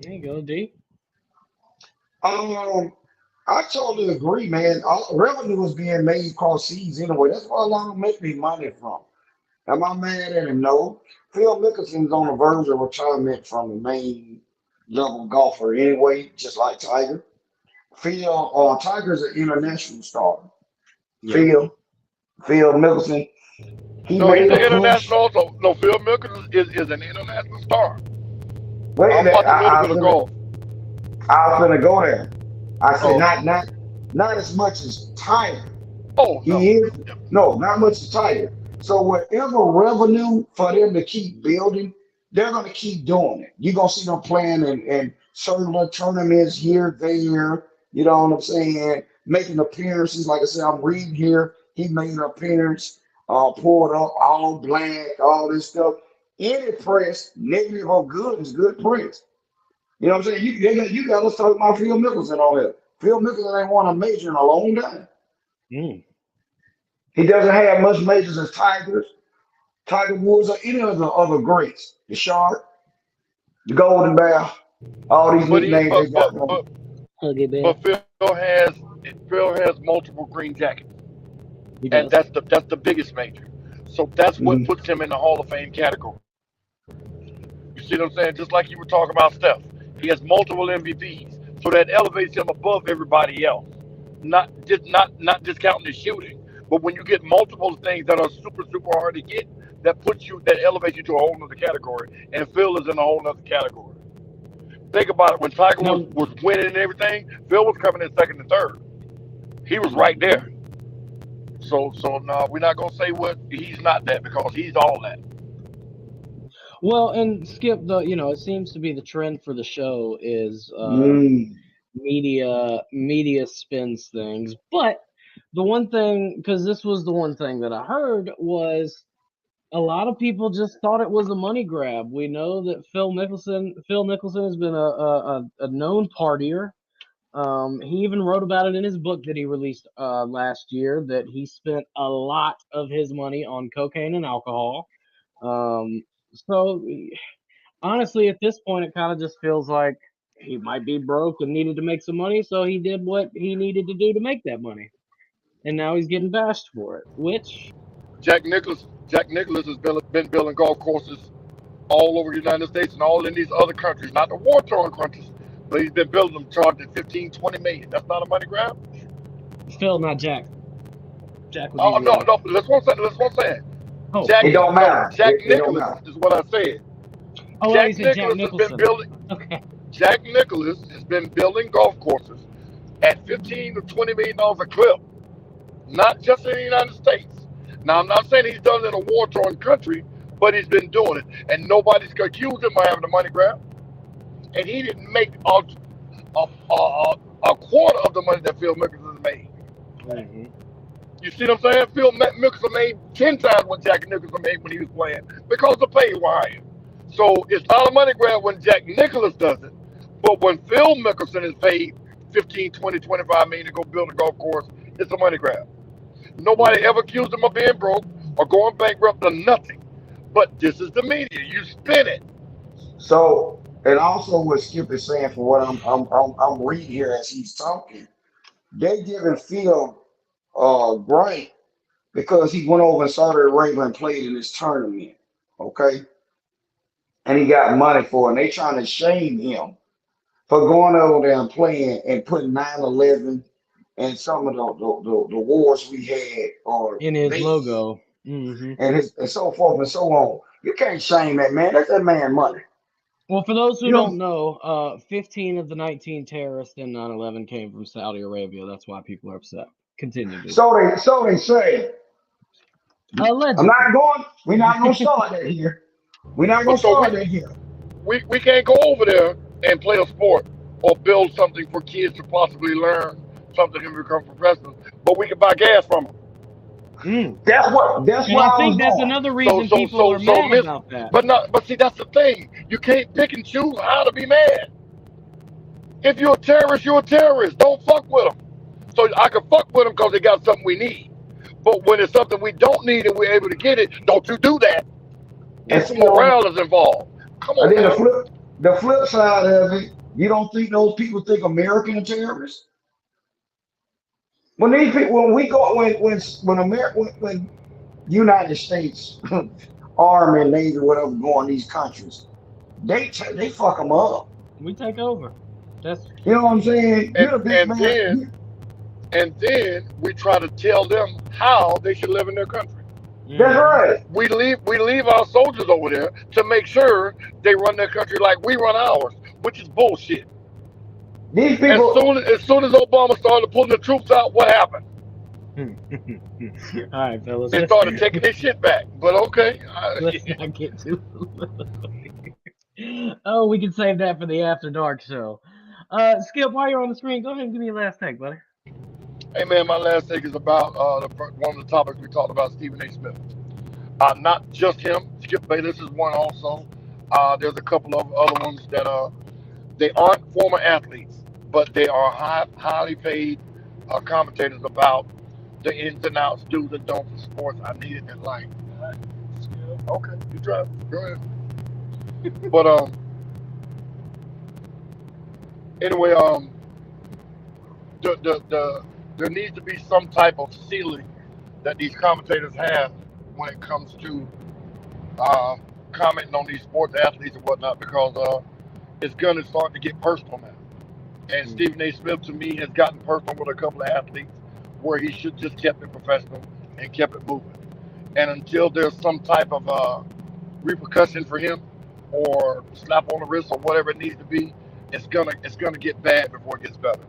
There you go, D. I totally agree, man. All revenue is being made across seas anyway. That's where a lot of them make their money from. Am I mad at him? No. Phil Mickelson's on the verge of retirement from the main level golfer anyway, just like Tiger. Tiger's an international star. Yeah. Phil Mickelson, he No, he's made an a push. international also. No, Phil Mickelson is an international star. Wait a I'm minute, watching a little bit of golf. I was gonna go there. I said Oh, not as much as Tiger. oh no. He is no, not much as Tiger. So whatever revenue for them to keep building, they're gonna keep doing it. You're gonna see them playing in certain little tournaments here, there, you know what I'm saying, making appearances. Like I said, I'm reading here, he made an appearance, pulled up all black, all this stuff. Any press, negative or good, is good press. You know what I'm saying? You got let's talk about Phil Mickelson on here. Phil Mickelson ain't won a major in a long time. Mm. He doesn't have much majors as Tiger Woods, or any of the other greats. The Shark, the Golden Bear, all these But he nicknames they got from. Huggy bear. but Phil has multiple green jackets, He and does. that's the biggest major. So that's what Mhm. puts him in the Hall of Fame category. You see what I'm saying? Just like you were talking about Steph, he has multiple MVPs, so that elevates him above everybody else. Not discounting his shooting, but when you get multiple things that are super hard to get, that elevates you to a whole nother category. And Phil is in a whole nother category. Think about it. When Tiger Now, was winning and everything, Phil was coming in second and third. He was right there. So no, we're not gonna say what he's not that, because he's all that. well, and Skip, it seems to be the trend for the show is Mm. media spins things. But the one thing, because this was the one thing that I heard, was a lot of people just thought it was a money grab. We know that Phil Mickelson has been a known partier. He even wrote about it in his book that he released last year, that he spent a lot of his money on cocaine and alcohol. Um, so honestly, at this point, it kind of just feels like he might be broke and needed to make some money, so he did what he needed to do to make that money, and now he's getting bashed for it. Which, Jack Nicklaus has been building golf courses all over the United States and all in these other countries, not the war torn countries, but he's been building them charging 15, 20 million. That's not a money grab. Phil, not Jack. Jack was Oh easy no, on him. no. That's what I'm saying. That's what I'm saying. Oh, Jack, It don't no, matter. Jack It don't Nicklaus matter. is what I said. oh, well, you Jack said Jack Nicklaus has been Nicholson. building. Okay. Jack Nicklaus has been building golf courses at 15 to 20 million dollars a clip, not just in the United States. Now, I'm not saying he's done it in a war torn country, but he's been doing it, and nobody's accused him of having a money grab. And he didn't make a quarter of the money that Phil Mickelson made. Hmm. You see what I'm saying? Phil Mickelson made 10 times what Jack Nicholson made when he was playing, because the pay was higher. So it's not a money grab when Jack Nicklaus does it, but when Phil Mickelson is paid 15, 20, 25 million to go build a golf course, it's a money grab. Nobody ever accused him of being broke or going bankrupt or nothing. But this is the media. You spin it. So, and also what Skip is saying, for what I'm reading here as he's talking, they giving Phil right because he went over in Saudi Arabia and played in this tournament. Okay, and he got money for it. And they trying to shame him for going over there and playing and putting 9/11 and some of the wars we had, or In his they did, logo. Hmm. and his and so forth and so on. You can't shame that man. That's that man money. Well, for those who You know. don't know, 15 of the 19 terrorists in 9/11 came from Saudi Arabia. That's why people are upset. Continue, dude. So they say. I'm Allegedly. not going. We're not gonna start that here. We're not gonna But so start that here. we can't go over there and play a sport or build something for kids to possibly learn something and become professionals, but we can buy gas from them. Mm. That's And where I I was think that's going. another So reason so people so are so mad miss, about that. but not. But see, that's the thing. You can't pick and choose how to be mad. If you're a terrorist, you're a terrorist. Don't fuck with them. So I can fuck with them because they got something we need. But when it's something we don't need and we're able to get it, don't you do that. And If see, morale is involved, come I on think now. the flip side of it, you don't think those people think American are terrorists? When these people, when we go, when America, when United States Army and Navy, whatever, go in these countries, they fuck them up. We take over. That's You know what I'm saying? And You're the big and man. then and then we try to tell them how they should live in their country. That's hmm right. We leave our soldiers over there to make sure they run their country like we run ours, which is bullshit. These As people, soon as soon as Obama started pulling the troops out, what happened? All right, fellas. They started taking their shit back. But okay, Let's not get too. Oh, we can save that for the After Dark show. Skip, while you're on the screen, go ahead and give me your last take, buddy. hey man, my last take is about one of the topics we talked about, Stephen A. Smith. Not just him, Skip Bayless is one also. There's a couple of other ones that they aren't former athletes, but they are highly paid commentators about the ins and outs, do's and don'ts of sports. I need it in life. Okay, you try. Go ahead. But anyway, there needs to be some type of ceiling that these commentators have when it comes to uh, commenting on these sports athletes and whatnot, because it's going to start to get personal now. And Stephen A. Smith, to me, has gotten personal with a couple of athletes where he should just kept it professional and kept it moving. And until there's some type of repercussion for him, or slap on the wrist, or whatever it needs to be, it's gonna get bad before it gets better.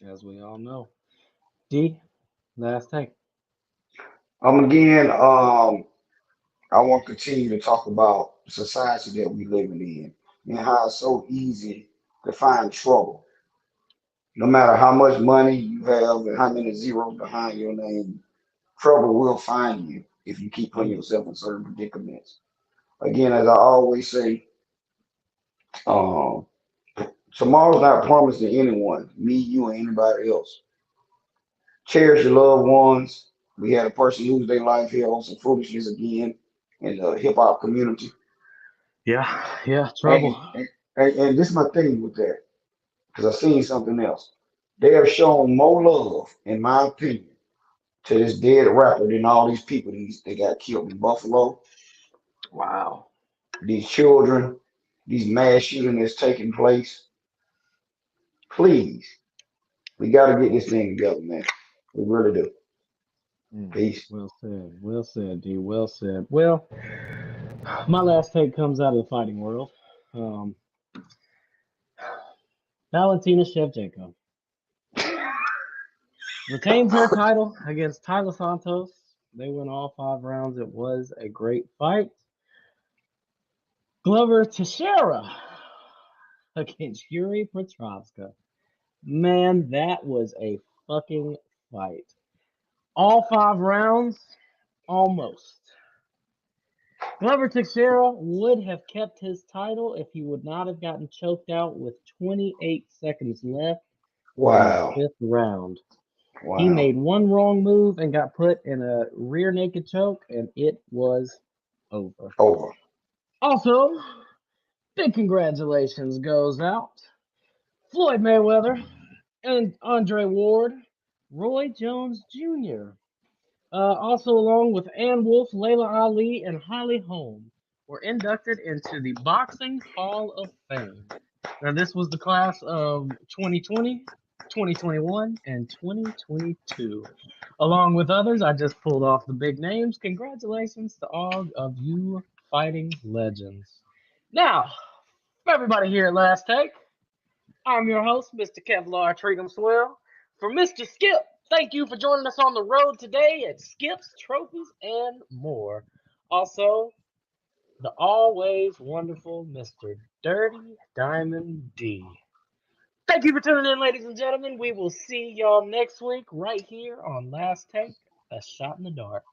As we all know. D, last take. Again, I want to continue to talk about the society that we living in and how it's so easy to find trouble. No matter how much money you have and how many zeros behind your name, trouble will find you if you keep putting yourself in certain predicaments. Again, as I always say, um, tomorrow's not promised to anyone, me, you, or anybody else. Cherish your loved ones. We had a person lose their life here on some foolishness again in the hip hop community. Yeah, And, trouble. and this is my thing with that, because I've seen something else. They have shown more love, in my opinion, to this dead rapper than all these people they got killed in Buffalo, Wow. these children, these mass shooting that's taking place. Please, we got to get this thing together, man. We really do. Peace. Well said. Well said, D. Well said. Well, my last take comes out of the fighting world. Um, Valentina Shevchenko retains her title against Tyler Santos. They went all 5 rounds. It was a great fight. Glover Teixeira against Yuri Petrovska. Man, that was a fucking fight. All 5 rounds, almost. Glover Teixeira would have kept his title if he would not have gotten choked out with 28 seconds left in the Wow. 5th round. He Wow. made one wrong move and got put in a rear naked choke, and it was over. Over. Also, big congratulations goes out Floyd Mayweather and Andre Ward, Roy Jones Jr. Also, along with Ann Wolfe, Layla Ali, and Holly Holm, were inducted into the Boxing Hall of Fame. Now, this was the class of 2020, 2021, and 2022. Along with others, I just pulled off the big names. Congratulations to all of you fighting legends. Now, for everybody here at Last Take, I'm your host, Mr. Kevlar Treatum Swell. For Mr. Skip, thank you for joining us on the road today at Skip's Trophies and More. Also, the always wonderful Mr. Dirty Diamond D. Thank you for tuning in, ladies and gentlemen. We will see y'all next week right here on Last Take, A Shot in the Dark.